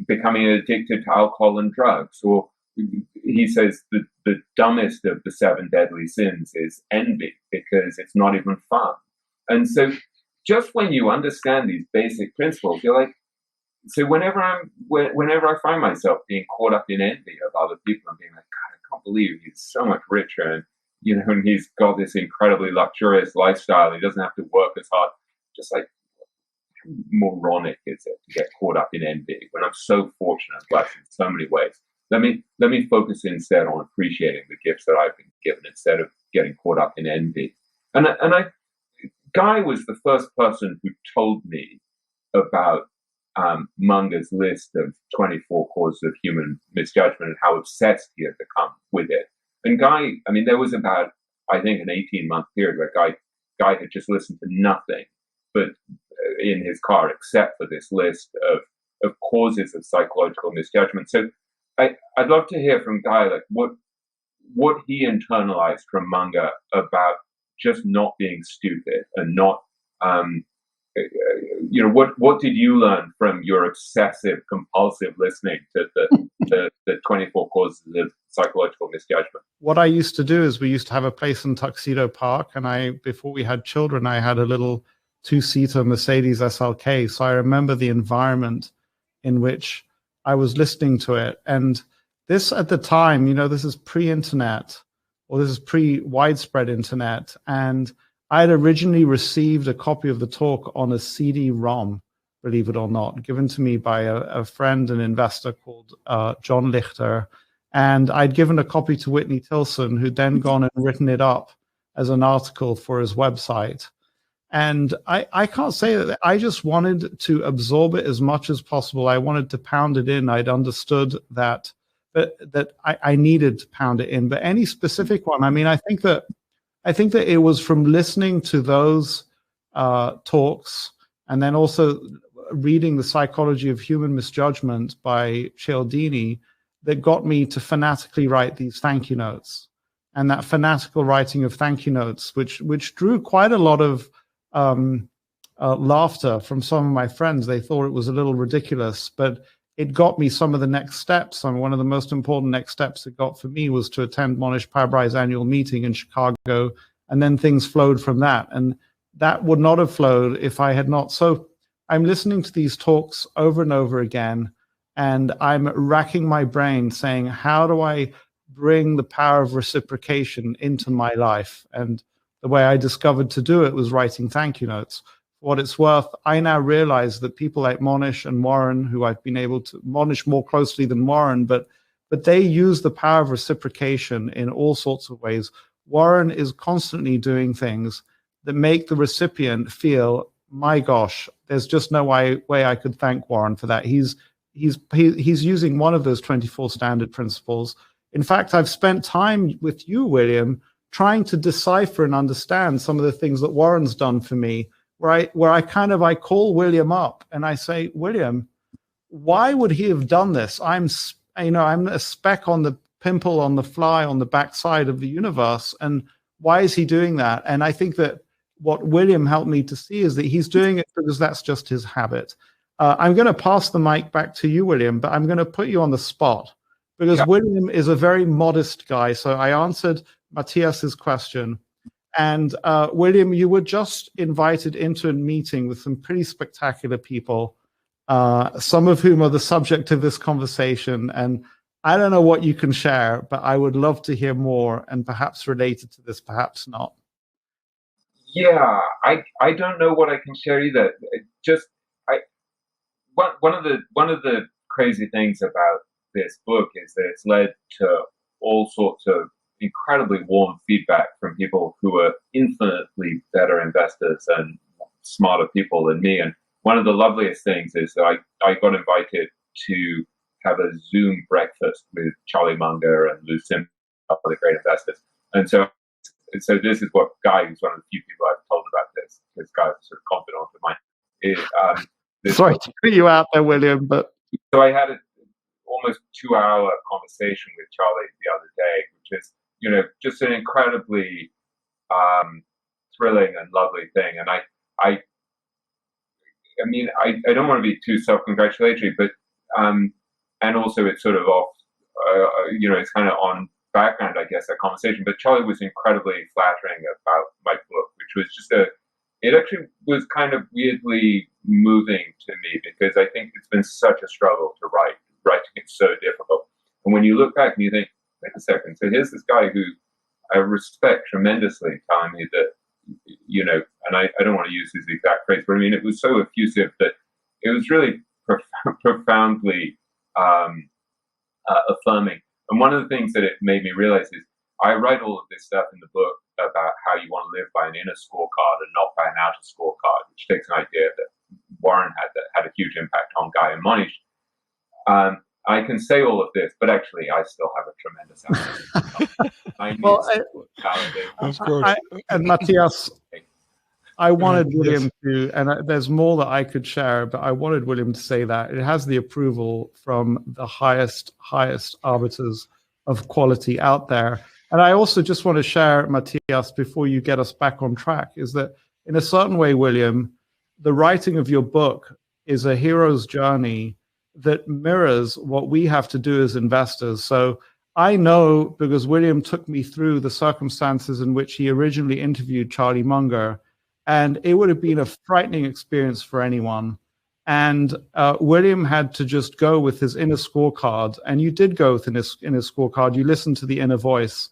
becoming addicted to alcohol and drugs. Or he says the dumbest of the 7 deadly sins is envy, because it's not even fun. And so just when you understand these basic principles, you're like, so whenever I find myself being caught up in envy of other people and being like, God, I can't believe he's so much richer, and and he's got this incredibly luxurious lifestyle, he doesn't have to work as hard. Just like, how moronic is it to get caught up in envy when I'm so fortunate and blessed in so many ways? Let me focus instead on appreciating the gifts that I've been given instead of getting caught up in envy. And Guy was the first person who told me about Munger's list of 24 causes of human misjudgment and how obsessed he had become with it. And Guy, I mean, there was about, I think, an 18-month period where Guy had just listened to nothing but in his car except for this list of causes of psychological misjudgment. So I'd love to hear from Guy, like what he internalized from Munger about just not being stupid and not, what did you learn from your obsessive, compulsive listening to the 24 causes of psychological misjudgment? What I used to do is we used to have a place in Tuxedo Park, and before we had children, I had a little 2-seater Mercedes SLK. So I remember the environment in which I was listening to it. And this at the time, this is pre-internet, or this is pre-widespread internet. And I had originally received a copy of the talk on a CD-ROM, believe it or not, given to me by a friend, an investor called John Lichter. And I'd given a copy to Whitney Tilson, who'd then gone and written it up as an article for his website. And I can't say that I just wanted to absorb it as much as possible. I wanted to pound it in. I'd understood that I needed to pound it in. But any specific one, I mean, I think that it was from listening to those talks, and then also reading The Psychology of Human Misjudgment by Cialdini, that got me to fanatically write these thank you notes. And that fanatical writing of thank you notes, which drew quite a lot of laughter from some of my friends. They thought it was a little ridiculous, but it got me some of the next steps. And one of the most important next steps it got for me was to attend Monish Pabrais' annual meeting in Chicago. And then things flowed from that. And that would not have flowed if I had not. So I'm listening to these talks over and over again, and I'm racking my brain saying, how do I bring the power of reciprocation into my life? And the way I discovered to do it was writing thank you notes. For what it's worth, I now realize that people like Monish and Warren, who I've been able to Monish more closely than Warren, but they use the power of reciprocation in all sorts of ways. Warren is constantly doing things that make the recipient feel, my gosh, there's just no way I could thank Warren for that. He's using one of those 24 standard principles. In fact, I've spent time with you, William, trying to decipher and understand some of the things that Warren's done for me, where I call William up and I say, William, why would he have done this? I'm a speck on the pimple on the fly on the backside of the universe, and why is he doing that? And I think that what William helped me to see is that he's doing it because that's just his habit. I'm going to pass the mic back to you, William, but I'm going to put you on the spot because William is a very modest guy. So I answered Matthias's question. And William, you were just invited into a meeting with some pretty spectacular people, some of whom are the subject of this conversation. And I don't know what you can share, but I would love to hear more and perhaps related to this, perhaps not. Yeah, I don't know what I can share either. One of the crazy things about this book is that it's led to all sorts of incredibly warm feedback from people who are infinitely better investors and smarter people than me. And one of the loveliest things is that I got invited to have a Zoom breakfast with Charlie Munger and Lou Sim, other great investors. And so this is what Guy, who's one of the few people I've told about this Guy was sort of confidant of mine. Sorry to put you out there, William, but so I had an almost 2-hour conversation with Charlie the other day, which is, just an incredibly thrilling and lovely thing. And I don't want to be too self-congratulatory, but and also it's sort of off, it's kind of on background, I guess, that conversation. But Charlie was incredibly flattering about my book, which was just it actually was kind of weirdly moving to me because I think it's been such a struggle to write. Writing is so difficult. And when you look back and you think, wait a second, so here's this guy who I respect tremendously telling me that, and I don't want to use his exact phrase, but I mean, it was so effusive that it was really profoundly affirming. And one of the things that it made me realize is I write all of this stuff in the book about how you want to live by an inner scorecard and not by an outer scorecard, which takes an idea that Warren had that had a huge impact on Guy and Monish. I can say all of this, but actually I still have a tremendous amount. And Matthias, I wanted William to, and there's more that I could share, but I wanted William to say that it has the approval from the highest arbiters of quality out there. And I also just want to share, Matthias, before you get us back on track, is that in a certain way, William, the writing of your book is a hero's journey that mirrors what we have to do as investors. So I know, because William took me through the circumstances in which he originally interviewed Charlie Munger, and it would have been a frightening experience for anyone. And William had to just go with his inner scorecard, and you did go with his inner scorecard. You listened to the inner voice.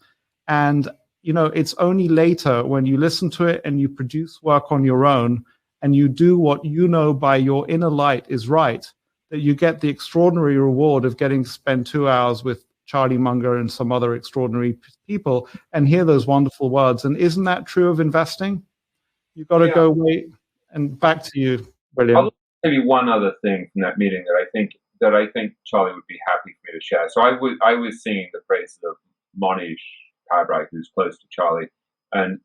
And, it's only later when you listen to it and you produce work on your own and you do what you know by your inner light is right, that you get the extraordinary reward of getting to spend 2 hours with Charlie Munger and some other extraordinary people and hear those wonderful words. And isn't that true of investing? You've got to go wait. And back to you, William. I'll tell you one other thing from that meeting that I think Charlie would be happy for me to share. So I was singing the praises of Monish Pabrai, who's close to Charlie, and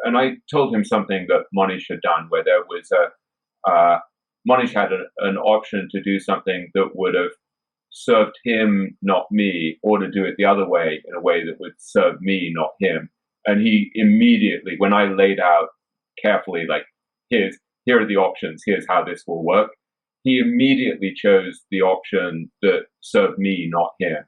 I told him something that Monish had done, where there was Monish had an option to do something that would have served him, not me, or to do it the other way, in a way that would serve me, not him. And he immediately, when I laid out carefully, like, here are the options, here's how this will work, he immediately chose the option that served me, not him.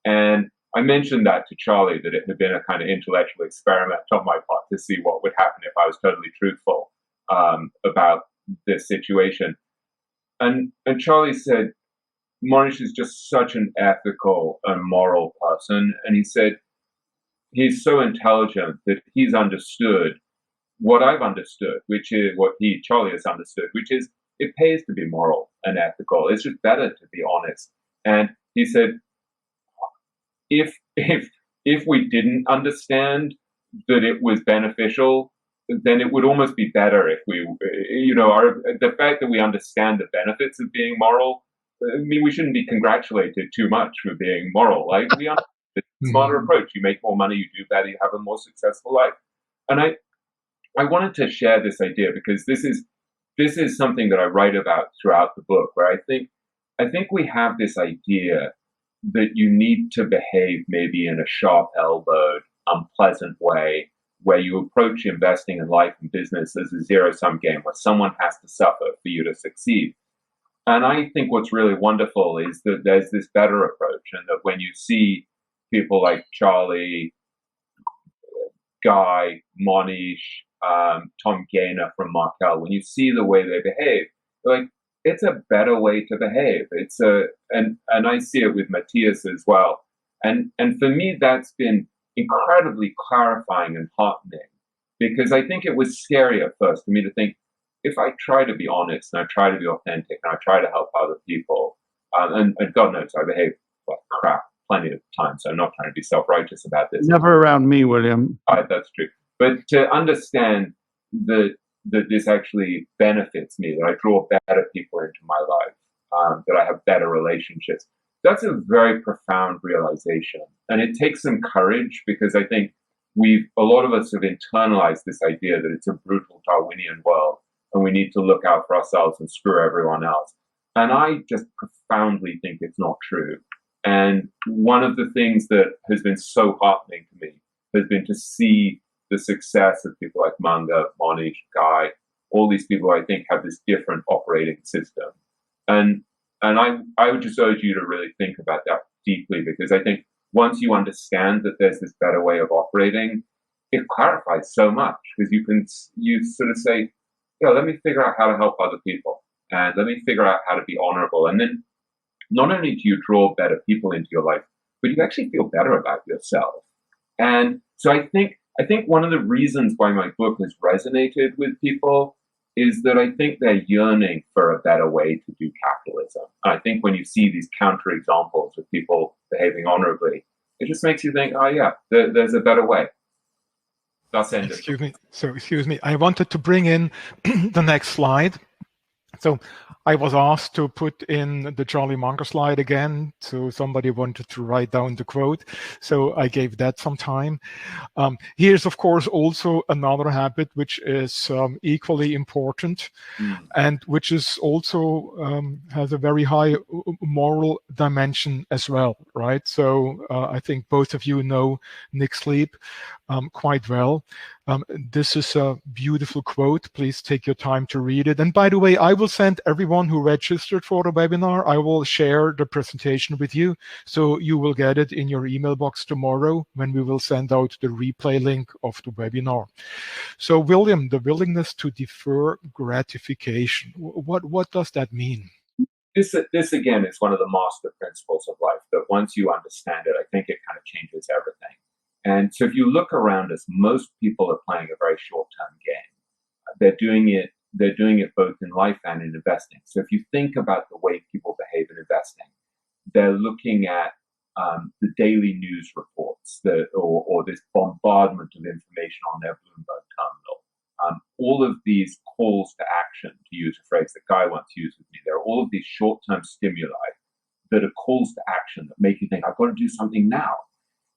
And I mentioned that to Charlie, that it had been a kind of intellectual experiment on my part to see what would happen if I was totally truthful about this situation. And Charlie said, Monish is just such an ethical and moral person. And he said, he's so intelligent that he's understood what I've understood, which is what Charlie has understood, which is it pays to be moral and ethical. It's just better to be honest. And he said, if we didn't understand that it was beneficial, then it would almost be better if we, the fact that we understand the benefits of being moral, I mean, we shouldn't be congratulated too much for being moral. Like, we understand the smarter approach. You make more money, you do better, you have a more successful life. And I wanted to share this idea because this is something that I write about throughout the book, where I think we have this idea that you need to behave maybe in a sharp-elbowed, unpleasant way where you approach investing in life and business as a zero-sum game where someone has to suffer for you to succeed. And I think what's really wonderful is that there's this better approach, and that when you see people like Charlie, Guy, Monish, Tom Gaynor from Markel, when you see the way they behave, like, it's a better way to behave. And I see it with Matthias as well. And for me, that's been incredibly clarifying and heartening, because I think it was scary at first for me to think, if I try to be honest and I try to be authentic and I try to help other people, and God knows I behave like crap plenty of times, so I'm not trying to be self-righteous about this. Never around me, William. That's true. But to understand that this actually benefits me, that I draw better people into my life, that I have better relationships, that's a very profound realization. And it takes some courage, because I think a lot of us have internalized this idea that it's a brutal Darwinian world and we need to look out for ourselves and screw everyone else. And I just profoundly think it's not true. And one of the things that has been so heartening to me has been to see the success of people like Munger, Monish, Guy, all these people who I think have this different operating system. And I would just urge you to really think about that deeply, because I think once you understand that there's this better way of operating, it clarifies so much, because you sort of say, let me figure out how to help other people, and let me figure out how to be honorable. And then not only do you draw better people into your life, but you actually feel better about yourself. And so I think one of the reasons why my book has resonated with people is that I think they're yearning for a better way to do capitalism. I think when you see these counterexamples of people behaving honorably, it just makes you think, oh yeah, there's a better way. That's ended. Excuse me. I wanted to bring in the next slide. So I was asked to put in the Charlie Munger slide again. So somebody wanted to write down the quote. So I gave that some time. Here's, of course, also another habit which is equally important and which is also has a very high moral dimension as well, right? So I think both of you know Nick Sleep quite well. This is a beautiful quote. Please take your time to read it. And by the way, I will send everyone who registered for the webinar, I will share the presentation with you. So you will get it in your email box tomorrow when we will send out the replay link of the webinar. So William, the willingness to defer gratification, what does that mean? This again is one of the master principles of life, that once you understand it, I think it kind of changes everything. And so if you look around us, most people are playing a very short-term game. They're doing it both in life and in investing. So if you think about the way people behave in investing, they're looking at the daily news reports or this bombardment of information on their Bloomberg terminal. All of these calls to action, to use a phrase that Guy once used with me, there are all of these short-term stimuli that are calls to action that make you think, I've got to do something now.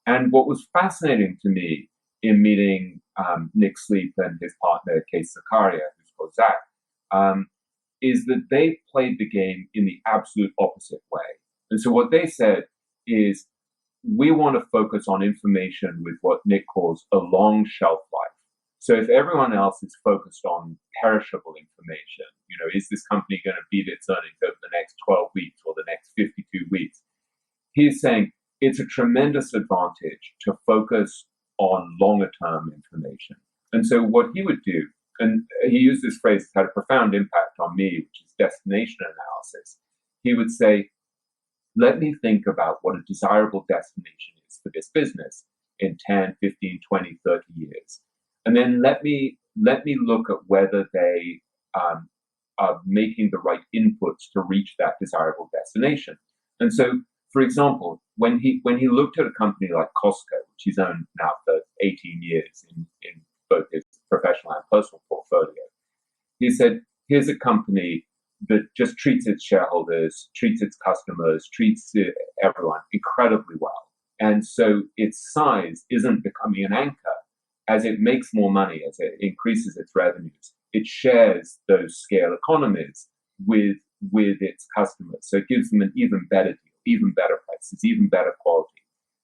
And what was fascinating to me in meeting Nick Sleep and his partner, Case Zakaria, who's called Zach, is that they played the game in the absolute opposite way. And so what they said is, we want to focus on information with what Nick calls a long shelf life. So if everyone else is focused on perishable information, is this company going to beat its earnings over the next 12 weeks or the next 52 weeks? He's saying, it's a tremendous advantage to focus on longer term information. And so what he would do, and he used this phrase that had a profound impact on me, which is destination analysis. He would say, let me think about what a desirable destination is for this business in 10, 15, 20, 30 years. And then let me look at whether they are making the right inputs to reach that desirable destination. And so, for example, when he looked at a company like Costco, which he's owned now for 18 years in both his professional and personal portfolio, he said, here's a company that just treats its shareholders, treats its customers, treats everyone incredibly well. And so its size isn't becoming an anchor. As it makes more money, as it increases its revenues, it shares those scale economies with its customers. So it gives them an even better deal, even better prices, even better quality.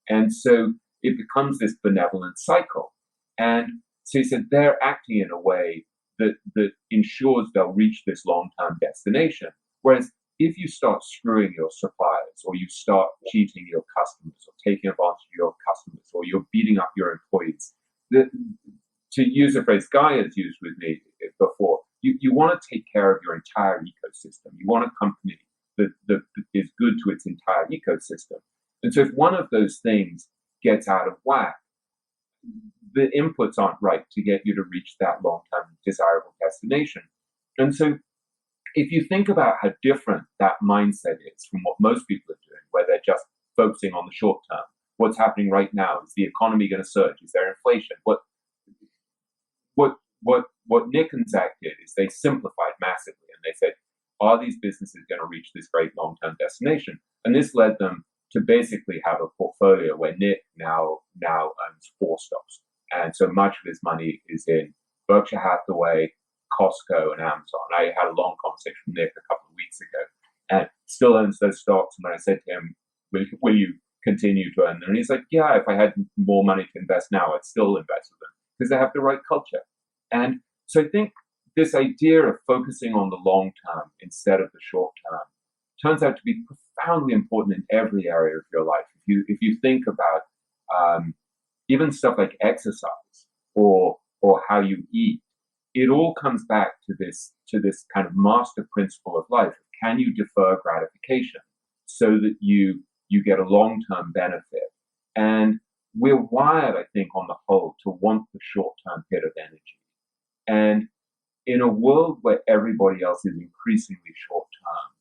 And so it becomes this benevolent cycle. And So he said they're acting in a way that ensures they'll reach this long-term destination. Whereas if you start screwing your suppliers, or you start cheating your customers, or taking advantage of your customers, or you're beating up your employees, to use a phrase Guy has used with me before, you want to take care of your entire ecosystem. You want a company that is good to its entire ecosystem. And so if one of those things gets out of whack, the inputs aren't right to get you to reach that long-term desirable destination. And so if you think about how different that mindset is from what most people are doing, where they're just focusing on the short term, what's happening right now, is the economy going to surge? Is there inflation? What Nick and Zach did is they simplified massively, and they said, are these businesses going to reach this great long-term destination? And this led them to basically have a portfolio where Nick now owns 4 stocks. And so much of his money is in Berkshire Hathaway, Costco, and Amazon. I had a long conversation with Nick a couple of weeks ago, and still owns those stocks. And when I said to him, will you continue to own them? And he's like, yeah, if I had more money to invest now, I'd still invest with them because they have the right culture. And so I think this idea of focusing on the long term instead of the short term turns out to be profoundly important in every area of your life. If you think about even stuff like exercise or how you eat, it all comes back to this kind of master principle of life. Can you defer gratification so that you get a long-term benefit? And we're wired, I think, on the whole, to want the short-term hit of energy. And in a world where everybody else is increasingly short-term,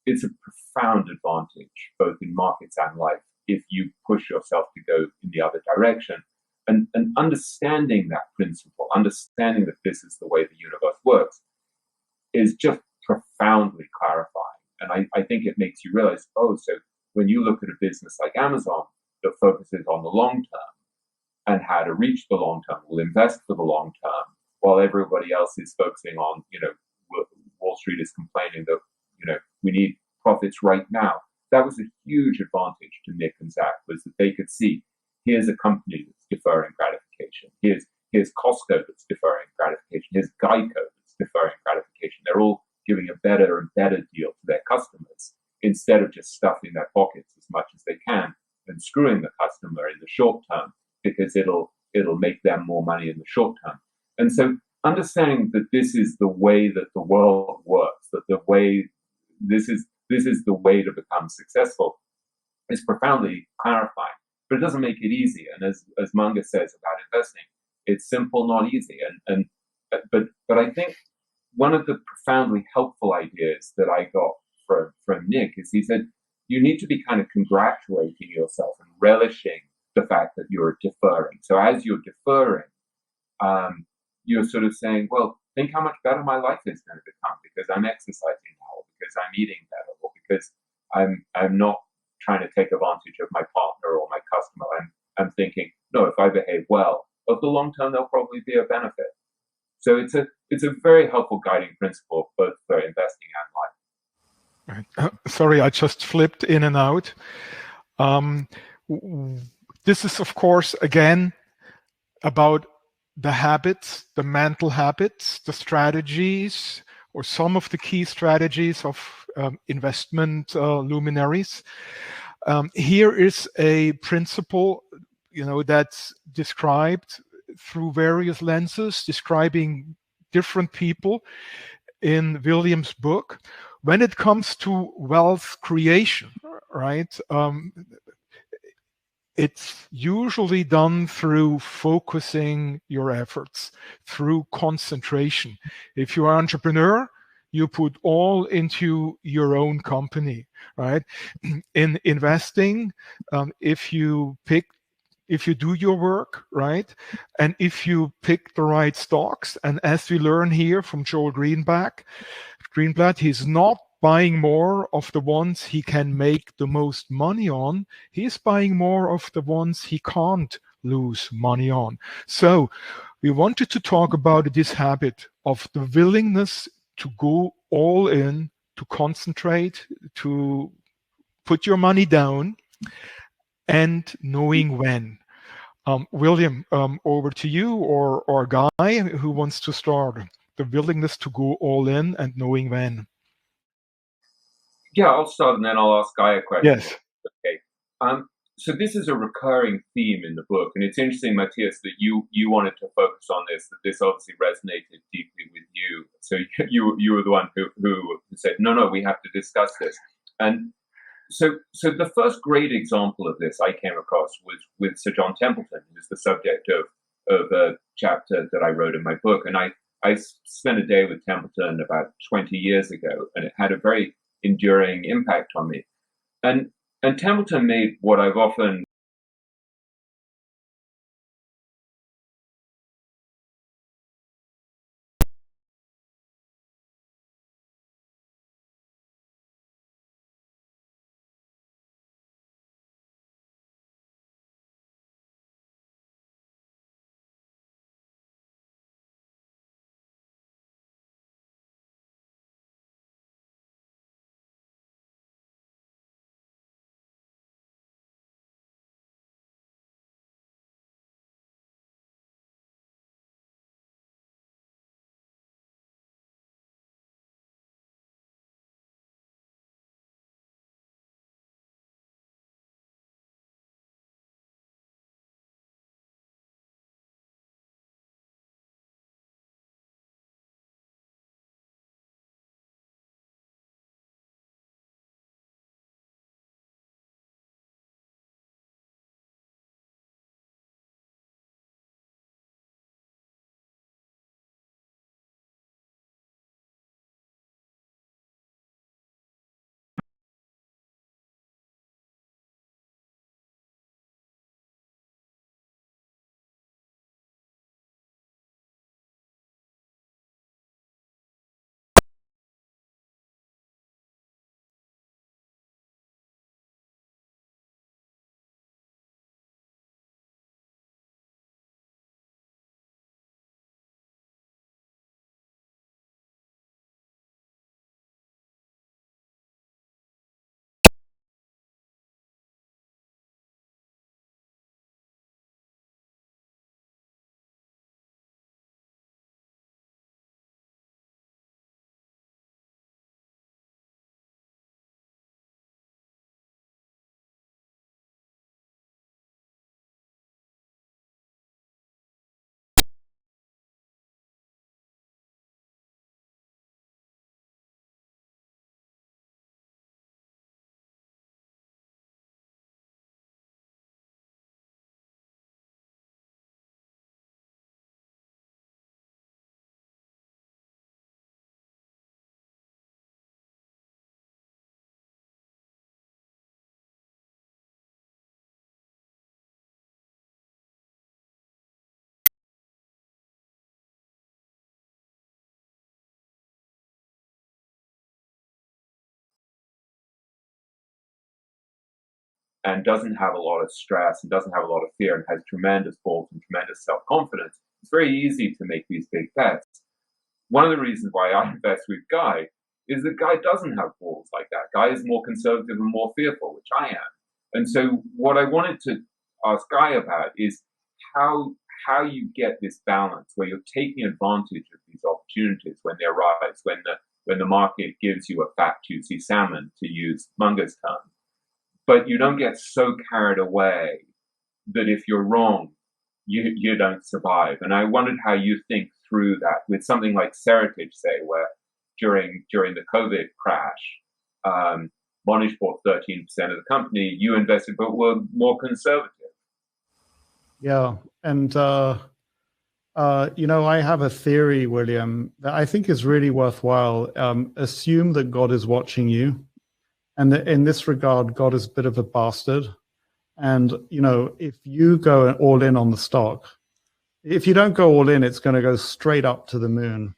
it's a profound advantage, both in markets and life, if you push yourself to go in the other direction. And understanding that principle, understanding that this is the way the universe works, is just profoundly clarifying. And I think it makes you realize, so when you look at a business like Amazon that focuses on the long term and how to reach the long term, will invest for the long term, while everybody else is focusing on, Wall Street is complaining that, we need profits right now. That was a huge advantage to Nick and Zach, was that they could see, here's a company that's deferring gratification. Here's Costco that's deferring gratification. Here's Geico that's deferring gratification. They're all giving a better and better deal to their customers instead of just stuffing their pockets as much as they can and screwing the customer in the short term because it'll make them more money in the short term. And so understanding that this is the way that the world works, that this is the way to become successful, is profoundly clarifying. But it doesn't make it easy. And as Munger says about investing, it's simple, not easy. But I think one of the profoundly helpful ideas that I got from Nick is he said, you need to be kind of congratulating yourself and relishing the fact that you're deferring. So as you're deferring, you're sort of saying, well, think how much better my life is going to become because I'm exercising now, or because I'm eating better, or because I'm not trying to take advantage of my partner or my customer. I'm thinking, no, if I behave well, over the long term, there'll probably be a benefit. So it's a very helpful guiding principle, both for investing and life. Right. Sorry, I just flipped in and out. This is, of course, again, about the habits, the mental habits, the strategies, or some of the key strategies of investment luminaries. Here is a principle, that's described through various lenses, describing different people in Williams' book. When it comes to wealth creation, right? It's usually done through focusing your efforts, through concentration. If you're an entrepreneur, you put all into your own company, right? In investing, if you do your work, right? And if you pick the right stocks, and as we learn here from Joel Greenblatt, he's not buying more of the ones he can make the most money on. He's buying more of the ones he can't lose money on. So we wanted to talk about this habit of the willingness to go all in, to concentrate, to put your money down, and knowing when. William, over to you, or Guy, who wants to start? The willingness to go all in and knowing when. Yeah, I'll start and then I'll ask Guy a question. Yes. Okay. So this is a recurring theme in the book, and it's interesting, Matthias, that you wanted to focus on this. That this obviously resonated deeply with you. So you were the one who said, no, we have to discuss this. And so the first great example of this I came across was with Sir John Templeton, who's the subject of a chapter that I wrote in my book. And I spent a day with Templeton about 20 years ago, and it had a very enduring impact on me. And Templeton made what I've often and doesn't have a lot of stress and doesn't have a lot of fear and has tremendous balls and tremendous self-confidence, it's very easy to make these big bets. One of the reasons why I invest with Guy is that Guy doesn't have balls like that. Guy is more conservative and more fearful, which I am. And so what I wanted to ask Guy about is how you get this balance where you're taking advantage of these opportunities when they arise, when the market gives you a fat, juicy salmon, to use Munger's term. But you don't get so carried away that if you're wrong, you don't survive. And I wondered how you think through that with something like Seritage, say, where during the COVID crash, Monish bought 13% of the company, you invested, but were more conservative. Yeah, and I have a theory, William, that I think is really worthwhile. Assume that God is watching you. And in this regard, God is a bit of a bastard. And, if you go all in on the stock, if you don't go all in, it's going to go straight up to the moon.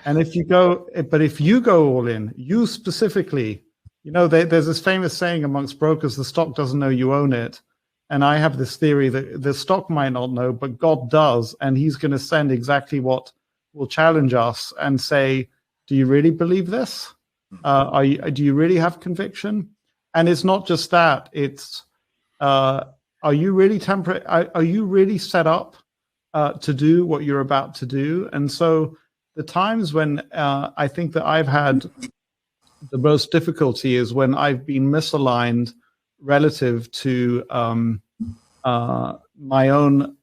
And if you go all in, you specifically, there's this famous saying amongst brokers, the stock doesn't know you own it. And I have this theory that the stock might not know, but God does. And he's going to send exactly what will challenge us and say, do you really believe this? Do you really have conviction? And it's not just that. It's are you really are you really set up to do what you're about to do? And so the times when I think that I've had the most difficulty is when I've been misaligned relative to my own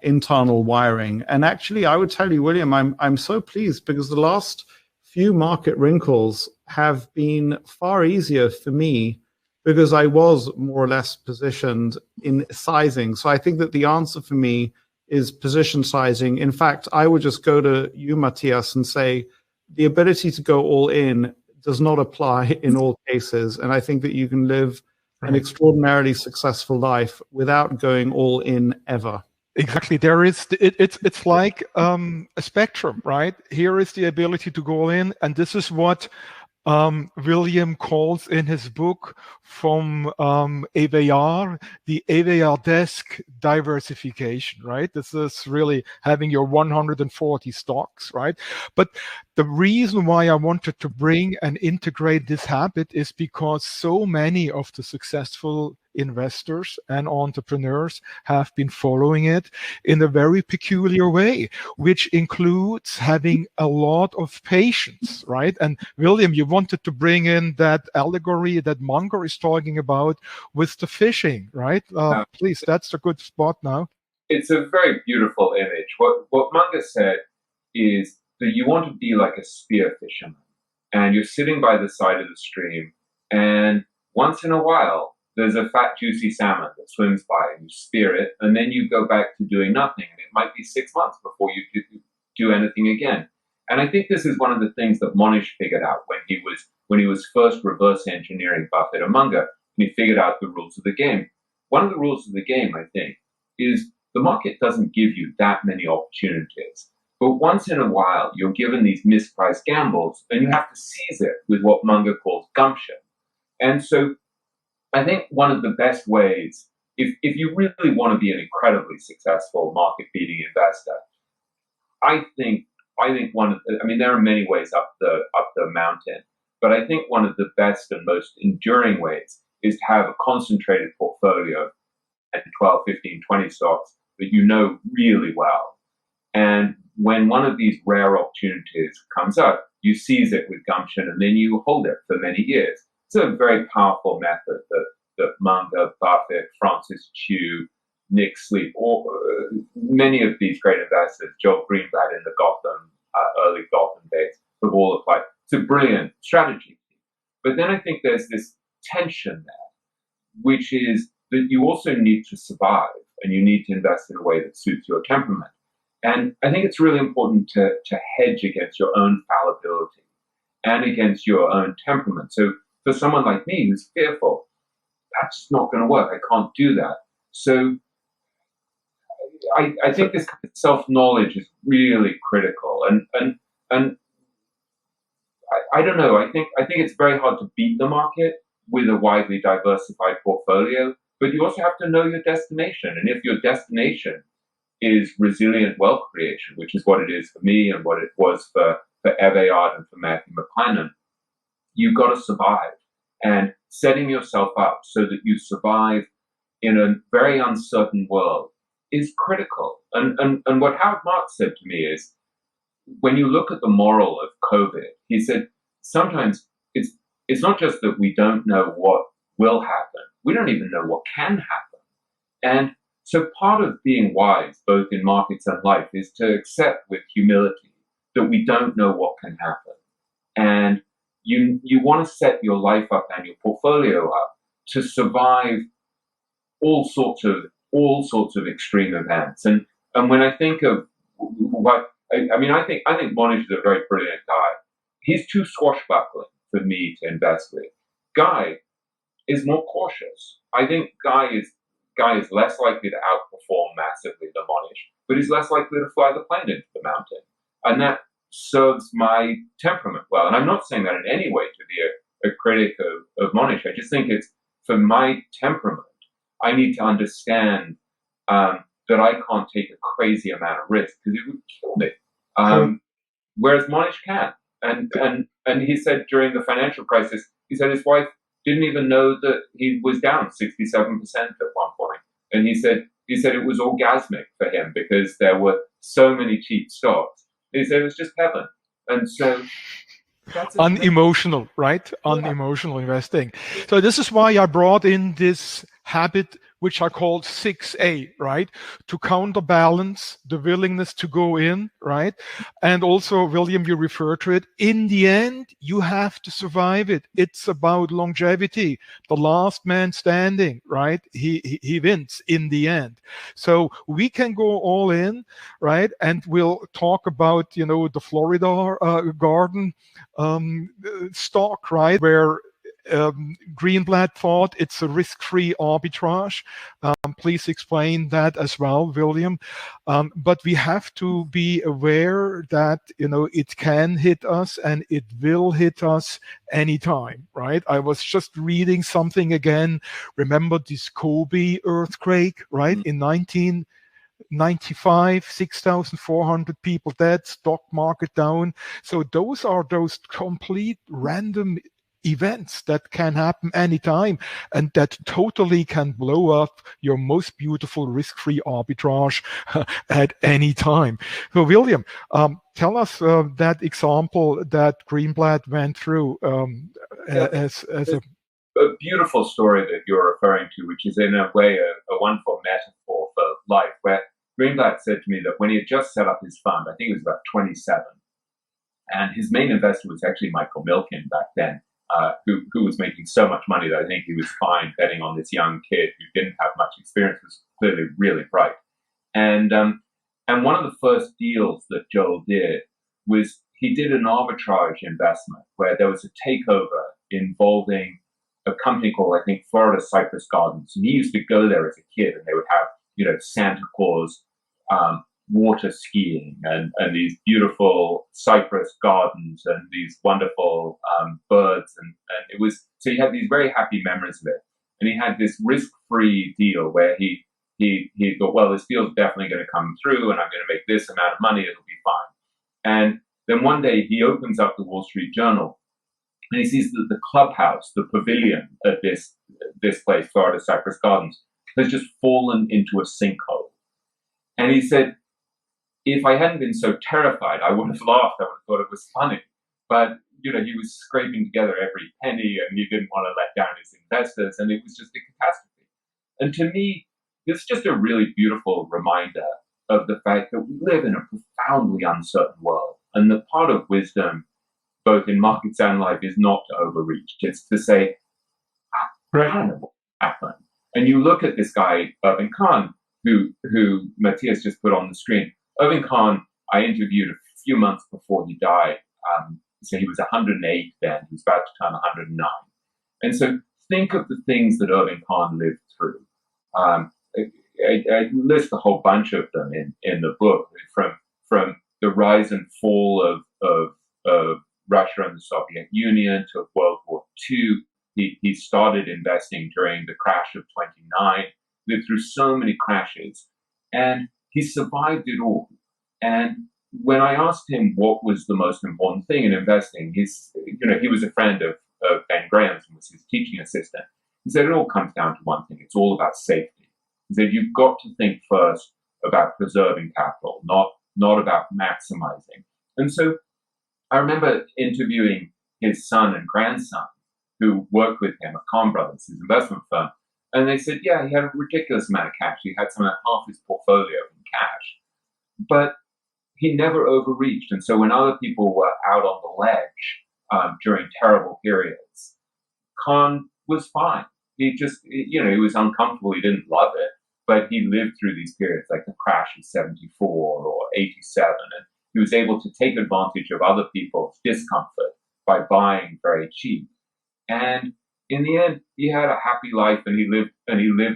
internal wiring. And actually, I would tell you, William, I'm so pleased because the last few market wrinkles have been far easier for me because I was more or less positioned in sizing. So I think that the answer for me is position sizing. In fact, I would just go to you, Matthias, and say the ability to go all in does not apply in all cases. And I think that you can live an extraordinarily successful life without going all in ever. Exactly. There is it's like a spectrum, right? Here is the ability to go in, and this is what William calls in his book from AVR, the AVR-esque diversification, right? This is really having your 140 stocks, right? But the reason why I wanted to bring and integrate this habit is because so many of the successful investors and entrepreneurs have been following it in a very peculiar way, which includes having a lot of patience, right? And William, you wanted to bring in that allegory that Munger is talking about with the fishing, right? Please, that's a good spot now. It's a very beautiful image. What Munger said is that you want to be like a spear fisherman, and you're sitting by the side of the stream, and once in a while, there's a fat, juicy salmon that swims by, and you spear it, and then you go back to doing nothing. And it might be 6 months before you do anything again. And I think this is one of the things that Monish figured out when he was first reverse engineering Buffett and Munger, and he figured out the rules of the game. One of the rules of the game, I think, is the market doesn't give you that many opportunities. But once in a while, you're given these mispriced gambles, and you have to seize it with what Munger calls gumption. And so I think one of the best ways, if you really want to be an incredibly successful market-beating investor, I think there are many ways up the mountain, but I think one of the best and most enduring ways is to have a concentrated portfolio at 12, 15, 20 stocks that you know really well. And when one of these rare opportunities comes up, you seize it with gumption, and then you hold it for many years. It's a very powerful method that Munger, Buffett, Francis Chu, Nick Sleep, many of these great investors, Joel Greenblatt in the early Gotham days, have all applied. It's a brilliant strategy. But then I think there's this tension there, which is that you also need to survive, and you need to invest in a way that suits your temperament. And I think it's really important to hedge against your own fallibility and against your own temperament. So for someone like me who's fearful, that's just not going to work. I can't do that. So I think this kind of self-knowledge is really critical. And I don't know. I think it's very hard to beat the market with a widely diversified portfolio, but you also have to know your destination. And if your destination is resilient wealth creation, which is what it is for me and what it was for Everard and for Matthew McLennan, you've got to survive. And setting yourself up so that you survive in a very uncertain world is critical. And what Howard Marks said to me is, when you look at the moral of COVID, he said, sometimes it's not just that we don't know what will happen, we don't even know what can happen. And so part of being wise, both in markets and life, is to accept with humility that we don't know what can happen. And you want to set your life up and your portfolio up to survive all sorts of extreme events. And when I think of what I think Monish is a very brilliant guy. He's too swashbuckling for me to invest with. Guy is more cautious. I think Guy is less likely to outperform massively than Monish, but he's less likely to fly the plane into the mountain. And that serves my temperament well. And I'm not saying that in any way to be a critic of Monish. I just think it's, for my temperament, I need to understand that I can't take a crazy amount of risk because it would kill me. Whereas Monish can. And he said during the financial crisis, he said his wife didn't even know that he was down 67% at one point. And he said it was orgasmic for him because there were so many cheap stocks. He said it was just heaven. And so that's unemotional, right? Yeah. Unemotional investing. So this is why I brought in this habit, which I called 6A, right? To counterbalance the willingness to go in, right? And also, William, you refer to it. In the end, you have to survive it. It's about longevity. The last man standing, right? He wins in the end. So we can go all in, right? And we'll talk about, the Florida garden stock, right? Where Greenblatt thought it's a risk-free arbitrage. Please explain that as well, William. But we have to be aware that it can hit us and it will hit us anytime, right? I was just reading something again. Remember this Kobe earthquake, right? In 1995, 6,400 people dead, stock market down. So those are those complete random events that can happen anytime and that totally can blow up your most beautiful risk-free arbitrage at any time. So William, tell us that example that Greenblatt went through as a beautiful story that you're referring to, which is in a way a wonderful metaphor for life, where Greenblatt said to me that when he had just set up his fund, I think he was about 27, and his main investor was actually Michael Milken back then, who was making so much money that I think he was fine betting on this young kid who didn't have much experience, was clearly really bright. And one of the first deals that Joel did was he did an arbitrage investment where there was a takeover involving a company called, I think, Florida Cypress Gardens. And he used to go there as a kid, and they would have, Santa Claus water skiing and these beautiful cypress gardens and these wonderful birds. And it was, so he had these very happy memories of it. And he had this risk-free deal where he thought, well, this deal's definitely going to come through and I'm going to make this amount of money, it'll be fine. And then one day he opens up the Wall Street Journal and he sees that the clubhouse, the pavilion at this place, Florida Cypress Gardens, has just fallen into a sinkhole. And he said, if I hadn't been so terrified, I would have laughed. I would have thought it was funny. But, he was scraping together every penny and he didn't want to let down his investors. And it was just a catastrophe. And to me, it's just a really beautiful reminder of the fact that we live in a profoundly uncertain world. And the part of wisdom, both in markets and life, is not to overreach. It's to say, I don't know what happened. And you look at this guy, Irving Kahn, who Matthias just put on the screen. Irving Kahn, I interviewed a few months before he died. So he was 108 then. He was about to turn 109. And so think of the things that Irving Kahn lived through. I list a whole bunch of them in the book, from the rise and fall of Russia and the Soviet Union to World War II. He started investing during the crash of 29, lived through so many crashes, and he survived it all. And when I asked him what was the most important thing in investing, he was a friend of Ben Graham's and was his teaching assistant. He said it all comes down to one thing. It's all about safety. He said you've got to think first about preserving capital, not about maximizing. And so I remember interviewing his son and grandson who worked with him at Kahn Brothers, his investment firm. And they said, yeah, he had a ridiculous amount of cash. He had something like half his portfolio in cash. But he never overreached. And so when other people were out on the ledge during terrible periods, Kahn was fine. He just, he was uncomfortable. He didn't love it. But he lived through these periods like the crash in 74 or 87. And he was able to take advantage of other people's discomfort by buying very cheap. And in the end, he had a happy life, and he lived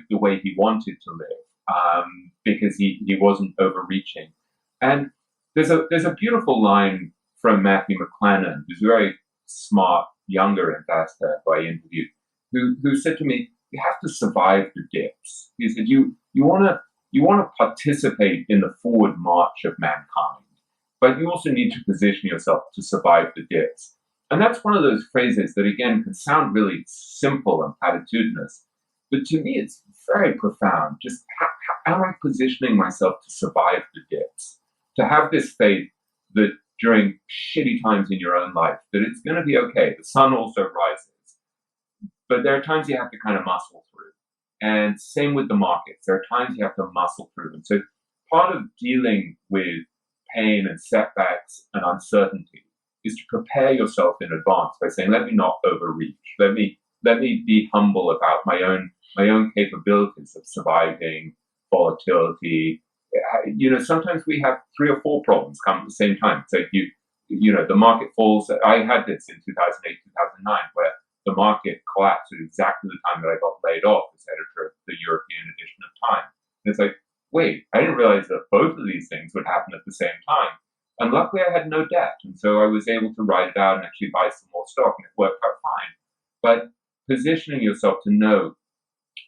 the way he wanted to live because he wasn't overreaching. And there's a beautiful line from Matthew McLennan, who's a very smart younger investor who I interviewed, who said to me, "You have to survive the dips." He said, "You want to participate in the forward march of mankind, but you also need to position yourself to survive the dips." And that's one of those phrases that, again, can sound really simple and platitudinous, but to me, it's very profound. Just how am I positioning myself to survive the dips? To have this faith that during shitty times in your own life, that it's going to be okay. The sun also rises. But there are times you have to kind of muscle through. And same with the markets. There are times you have to muscle through. And so part of dealing with pain and setbacks and uncertainty is to prepare yourself in advance by saying, let me not overreach. Let me be humble about my own capabilities of surviving volatility. Sometimes we have 3 or 4 problems come at the same time. So the market falls. I had this in 2008, 2009, where the market collapsed at exactly the time that I got laid off as editor of the European edition of Time. And it's like, wait, I didn't realize that both of these things would happen at the same time. And luckily I had no debt. And so I was able to ride it out and actually buy some more stock, and it worked out fine. But positioning yourself to know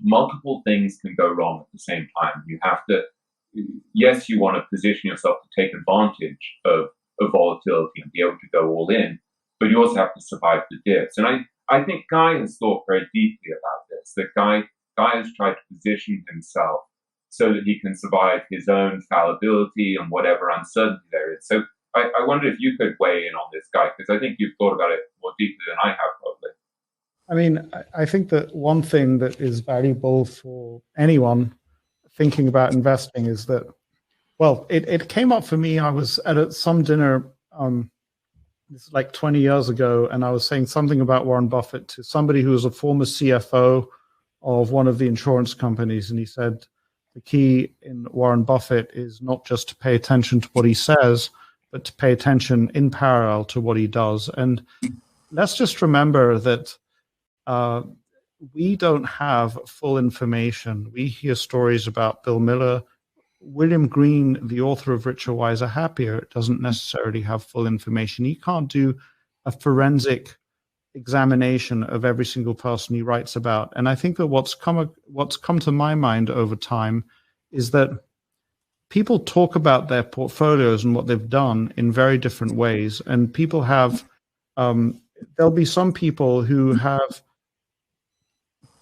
multiple things can go wrong at the same time. You have to, yes, you want to position yourself to take advantage of volatility and be able to go all in, but you also have to survive the dips. And I think Guy has thought very deeply about this, that Guy has tried to position himself so that he can survive his own fallibility and whatever uncertainty there is. So I wonder if you could weigh in on this, Guy, because I think you've thought about it more deeply than I have, probably. I mean, I think that one thing that is valuable for anyone thinking about investing is that, well, it came up for me. I was at some dinner, this is like 20 years ago, and I was saying something about Warren Buffett to somebody who was a former CFO of one of the insurance companies. And he said, the key in Warren Buffett is not just to pay attention to what he says, but to pay attention in parallel to what he does. And let's just remember that we don't have full information. We hear stories about Bill Miller. William Green, the author of Richer, Wiser, Happier, doesn't necessarily have full information. He can't do a forensic examination of every single person he writes about. And I think that what's come to my mind over time is that people talk about their portfolios and what they've done in very different ways. And people have, there'll be some people who have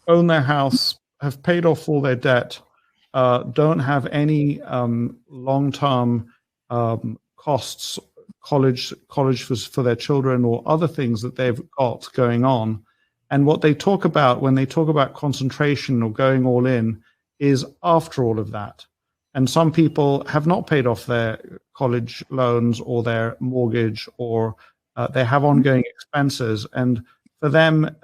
owned their house, have paid off all their debt, don't have any long-term costs, college for their children or other things that they've got going on. And what they talk about when they talk about concentration or going all in is after all of that. And some people have not paid off their college loans or their mortgage, or they have ongoing expenses. And for them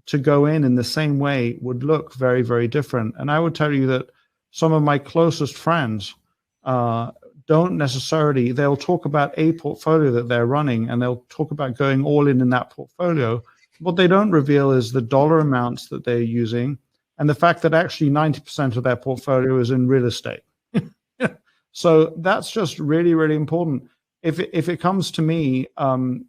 to go in the same way would look very, very different. And I would tell you that some of my closest friends don't necessarily, they'll talk about a portfolio that they're running and they'll talk about going all in that portfolio. What they don't reveal is the dollar amounts that they're using and the fact that actually 90% of their portfolio is in real estate. So that's just really, really important. If it comes to me, and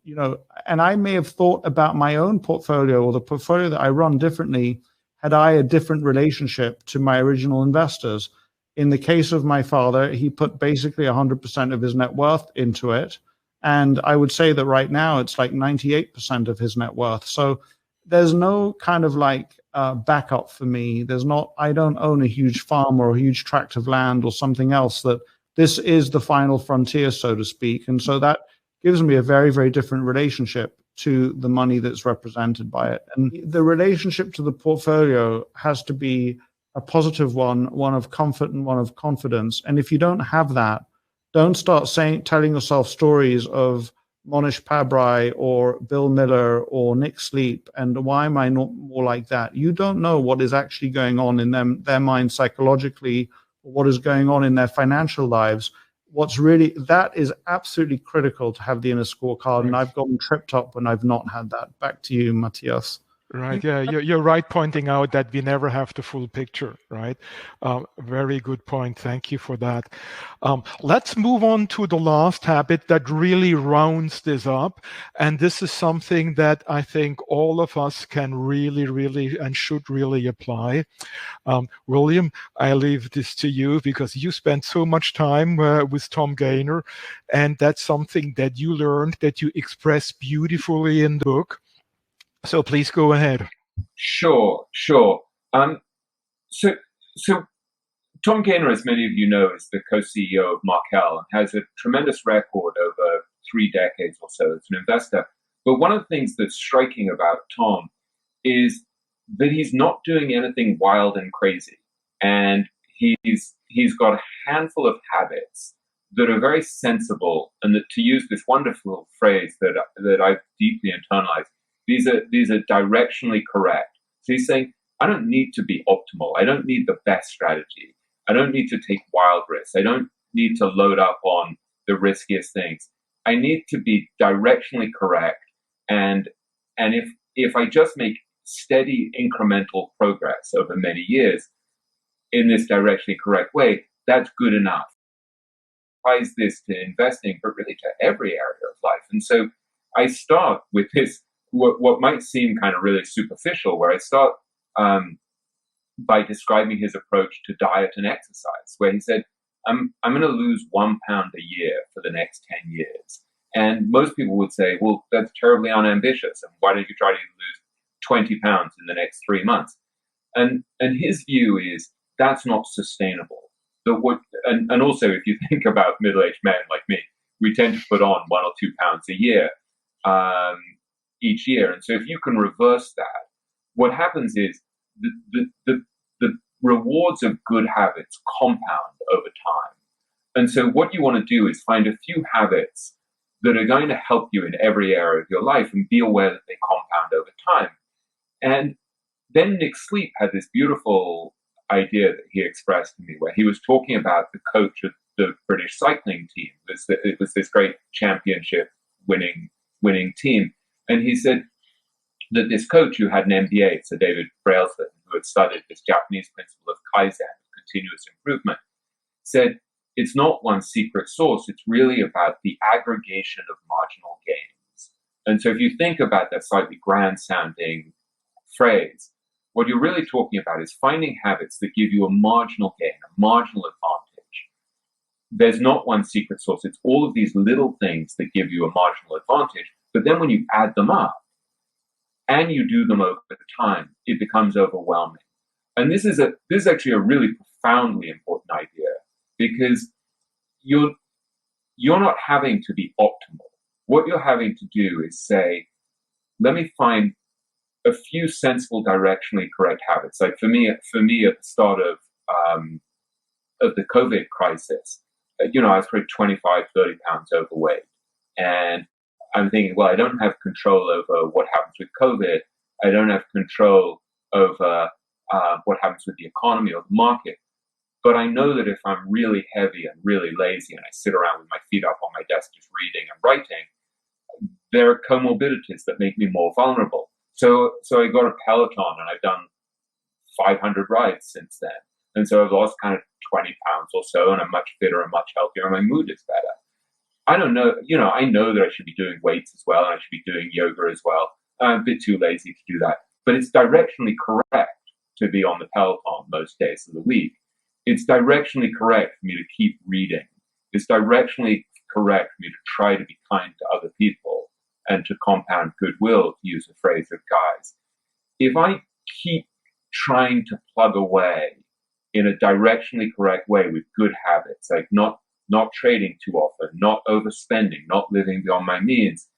I may have thought about my own portfolio or the portfolio that I run differently had I a different relationship to my original investors. In the case of my father, he put basically 100% of his net worth into it. And I would say that right now it's like 98% of his net worth. So there's no kind of like backup for me. I don't own a huge farm or a huge tract of land or something else, that this is the final frontier, so to speak. And so that gives me a very, very different relationship to the money that's represented by it. And the relationship to the portfolio has to be a positive one of comfort and one of confidence. And if you don't have that, don't start telling yourself stories of Monish Pabrai or Bill Miller or Nick Sleep, and why am I not more like that? You don't know what is actually going on in their minds psychologically, or what is going on in their financial lives. That is absolutely critical to have the inner scorecard. Right. And I've gotten tripped up when I've not had that. Back to you, Matthias. Right. Yeah, you're right pointing out that we never have the full picture, right? Very good point. Thank you for that. Let's move on to the last habit that really rounds this up. And this is something that I think all of us can really, really and should really apply. William, I leave this to you because you spent so much time with Tom Gaynor, and that's something that you learned, that you express beautifully in the book. So please go ahead. Sure. So So Tom Gaynor, as many of you know, is the co-CEO of Markel and has a tremendous record over 3 decades or so as an investor. But one of the things that's striking about Tom is that he's not doing anything wild and crazy. And he's got a handful of habits that are very sensible, and that, to use this wonderful phrase that I've deeply internalized, these are directionally correct. So he's saying, I don't need to be optimal. I don't need the best strategy. I don't need to take wild risks. I don't need to load up on the riskiest things. I need to be directionally correct. And if I just make steady incremental progress over many years in this directionally correct way, that's good enough. Applies this to investing, but really to every area of life. And so I start with this, what might seem kind of really superficial, where I start by describing his approach to diet and exercise, where he said, I'm going to lose 1 pound a year for the next 10 years. And most people would say, well, that's terribly unambitious. And why don't you try to lose 20 pounds in the next 3 months? And his view is that's not sustainable. And also, if you think about middle-aged men like me, we tend to put on 1 or 2 pounds a year each year. And so if you can reverse that, what happens is the rewards of good habits compound over time. And so what you want to do is find a few habits that are going to help you in every area of your life and be aware that they compound over time. And then Nick Sleep had this beautiful idea that he expressed to me, where he was talking about the coach of the British cycling team. It was this great championship winning team. And he said that this coach, who had an MBA, so David Brailsford, who had studied this Japanese principle of Kaizen, continuous improvement, said it's not one secret sauce, it's really about the aggregation of marginal gains. And so if you think about that slightly grand-sounding phrase, what you're really talking about is finding habits that give you a marginal gain, a marginal advantage. There's not one secret sauce. It's all of these little things that give you a marginal advantage. But then when you add them up and you do them over time, it becomes overwhelming. And this is actually a really profoundly important idea, because you're not having to be optimal. What you're having to do is say, let me find a few sensible, directionally correct habits. Like for me, at the start of the COVID crisis, I was probably 25, 30 pounds overweight. And I'm thinking, well, I don't have control over what happens with COVID. I don't have control over what happens with the economy or the market. But I know that if I'm really heavy and really lazy and I sit around with my feet up on my desk just reading and writing, there are comorbidities that make me more vulnerable. So I got a Peloton, and I've done 500 rides since then. And so I've lost kind of 20 pounds or so, and I'm much fitter and much healthier, and my mood is better. I don't know, I know that I should be doing weights as well, and I should be doing yoga as well. I'm a bit too lazy to do that. But it's directionally correct to be on the Peloton most days of the week. It's directionally correct for me to keep reading. It's directionally correct for me to try to be kind to other people and to compound goodwill, to use a phrase of Guy's. If I keep trying to plug away in a directionally correct way with good habits, like not trading too often, not overspending, not living beyond my means,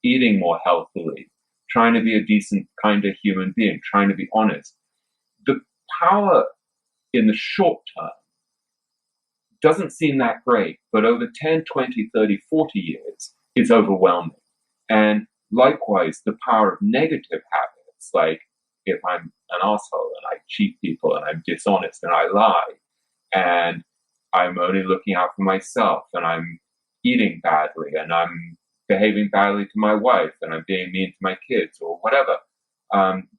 eating more healthily, trying to be a decent, kinder human being, trying to be honest, the power in the short term doesn't seem that great, but over 10, 20, 30, 40 years, it's overwhelming. And likewise, the power of negative habits, like if I'm an asshole and I cheat people and I'm dishonest and I lie and I'm only looking out for myself and I'm eating badly and I'm behaving badly to my wife and I'm being mean to my kids or whatever,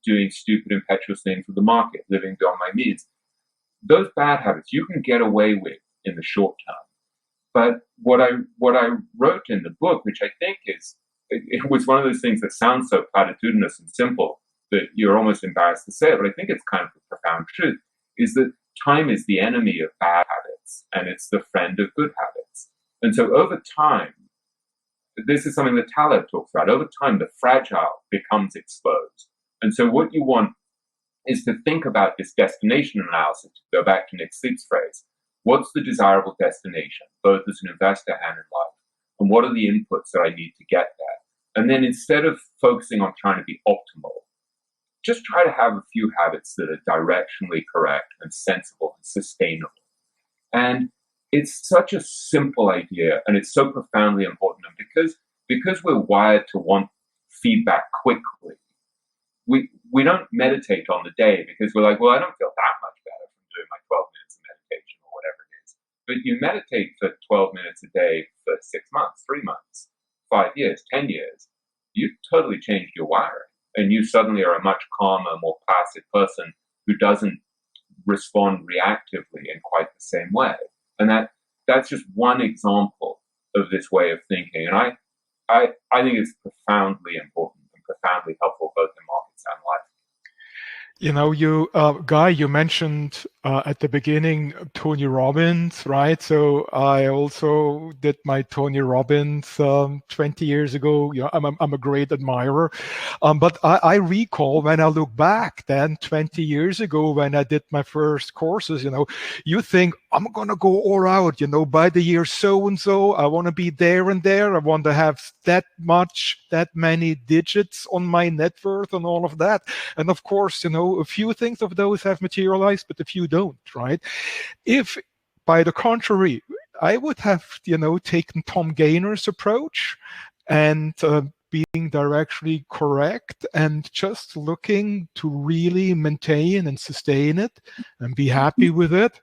doing stupid, impetuous things with the market, living beyond my means. Those bad habits you can get away with in the short term. But what I wrote in the book, which I think it was one of those things that sounds so platitudinous and simple that you're almost embarrassed to say it, but I think it's kind of a profound truth, is that time is the enemy of bad habits and it's the friend of good habits. And so over time, this is something that Taleb talks about, over time the fragile becomes exposed. And so what you want is to think about this destination analysis, to go back to Nick Sleep's phrase. What's the desirable destination, both as an investor and in life? And what are the inputs that I need to get there? And then instead of focusing on trying to be optimal, just try to have a few habits that are directionally correct and sensible and sustainable. And it's such a simple idea, and it's so profoundly important. And because we're wired to want feedback quickly, we don't meditate on the day because we're like, well, I don't feel that much better from doing my 12 minutes of meditation or whatever it is. But you meditate for 12 minutes a day for 6 months, 3 months, 5 years, 10 years. You've totally changed your wiring. And you suddenly are a much calmer, more passive person who doesn't respond reactively in quite the same way. And that's just one example of this way of thinking. And I think it's profoundly important and profoundly helpful both in markets and life. You know, Guy, you mentioned at the beginning Tony Robbins, right? So I also did my Tony Robbins 20 years ago. You know, I'm a great admirer. But I recall when I look back then 20 years ago when I did my first courses, you know, you think, I'm going to go all out, you know, by the year so-and-so, I want to be there and there. I want to have that many digits on my net worth and all of that. And of course, you know, a few things of those have materialized, but a few don't, right? If, by the contrary, I would have, you know, taken Tom Gaynor's approach and being directly correct and just looking to really maintain and sustain it and be happy with it.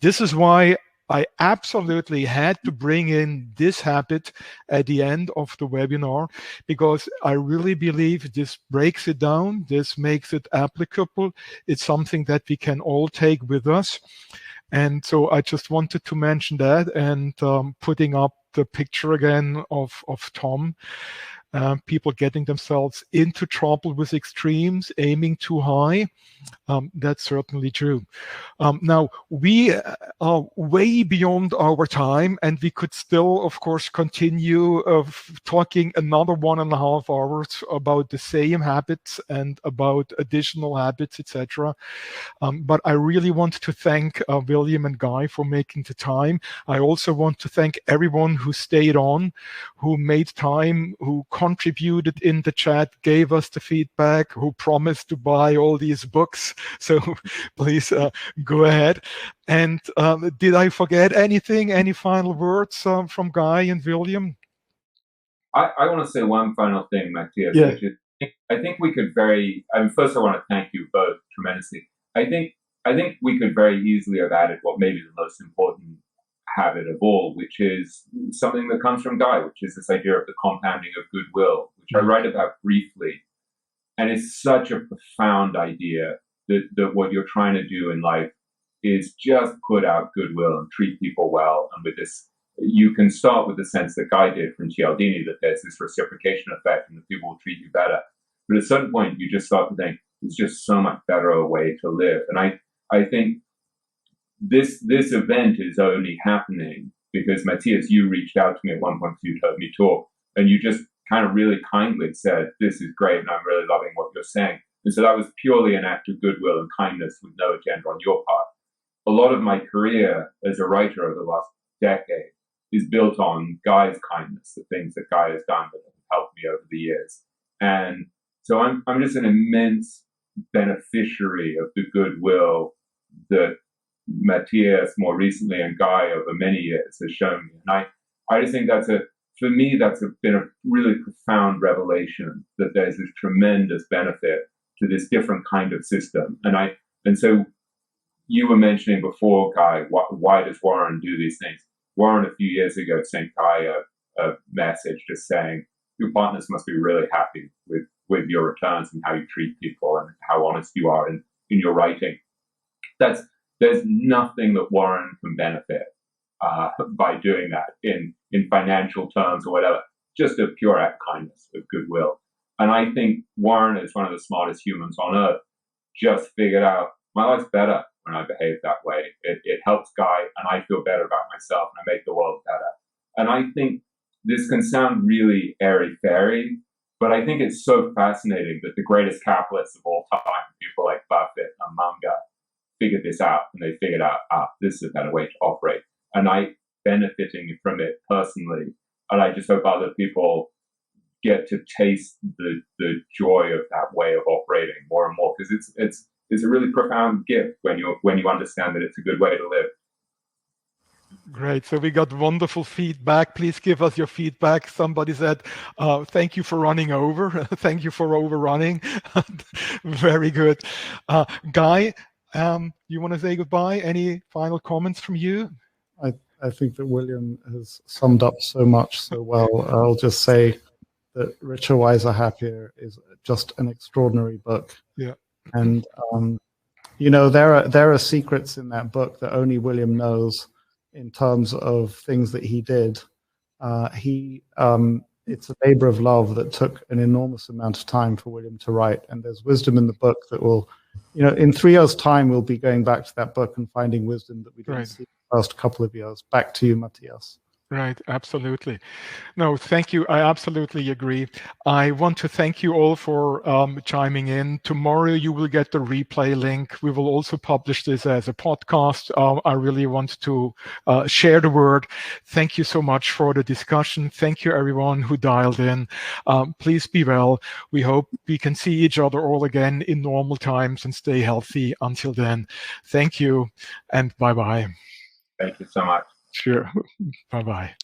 This is why I absolutely had to bring in this habit at the end of the webinar, because I really believe this breaks it down. This makes it applicable. It's something that we can all take with us. And so I just wanted to mention that, and putting up the picture again of Tom. People getting themselves into trouble with extremes, aiming too high. That's certainly true. Now, we are way beyond our time, and we could still, of course, continue talking another 1.5 hours about the same habits and about additional habits, etc. But I really want to thank William and Guy for making the time. I also want to thank everyone who stayed on, who made time, who contributed in the chat, gave us the feedback, who promised to buy all these books. So please go ahead. And did I forget anything? Any final words from Guy and William? I want to say one final thing, Matthias. Yeah. Which is, I think we could first I want to thank you both tremendously. I think we could very easily have added what may be the most important habit of all, which is something that comes from Guy, which is this idea of the compounding of goodwill, which I write about briefly. And it's such a profound idea that what you're trying to do in life is just put out goodwill and treat people well. And with this, you can start with the sense that Guy did from Cialdini, that there's this reciprocation effect and that people will treat you better. But at a certain point, you just start to think, it's just so much better a way to live. And I think this event is only happening because, Matthias, you reached out to me at one point because you'd heard me talk, and you just kind of really kindly said, this is great, and I'm really loving what you're saying. And so that was purely an act of goodwill and kindness with no agenda on your part. A lot of my career as a writer over the last decade is built on Guy's kindness, the things that Guy has done that have helped me over the years. And so I'm just an immense beneficiary of the goodwill that Matthias more recently and Guy over many years has shown me. And I just think for me, that's been a really profound revelation that there's this tremendous benefit to this different kind of system. And so you were mentioning before, Guy, why does Warren do these things? Warren a few years ago sent Guy a message just saying, your partners must be really happy with your returns and how you treat people and how honest you are in your writing. There's nothing that Warren can benefit by doing that in financial terms or whatever, just a pure act of kindness, of goodwill. And I think Warren is one of the smartest humans on earth, just figured out my life's better when I behave that way. It helps Guy, and I feel better about myself, and I make the world better. And I think this can sound really airy-fairy, but I think it's so fascinating that the greatest capitalists of all time, people people like Buffett and Munger figured this out, and they figured out, this is a better way to operate. And I benefiting from it personally, and I just hope other people get to taste the joy of that way of operating more and more, because it's a really profound gift when you understand that it's a good way to live. Great. So we got wonderful feedback. Please give us your feedback. Somebody said, thank you for running over. Thank you for overrunning. Very good. Guy, you want to say goodbye? Any final comments from you? I think that William has summed up so much so well. I'll just say that Richer, Wiser, Happier is just an extraordinary book. Yeah. And, you know, there are secrets in that book that only William knows in terms of things that he did. It's a labor of love that took an enormous amount of time for William to write. And there's wisdom in the book that will, you know, in 3 years' time, we'll be going back to that book and finding wisdom that we didn't see the first couple of years. Back to you, Matthias. Right, absolutely. No, thank you. I absolutely agree. I want to thank you all for chiming in. Tomorrow you will get the replay link. We will also publish this as a podcast. I really want to share the word. Thank you so much for the discussion. Thank you everyone who dialed in. Please be well. We hope we can see each other all again in normal times and stay healthy until then. Thank you and bye-bye. Thank you so much. Sure. Bye-bye.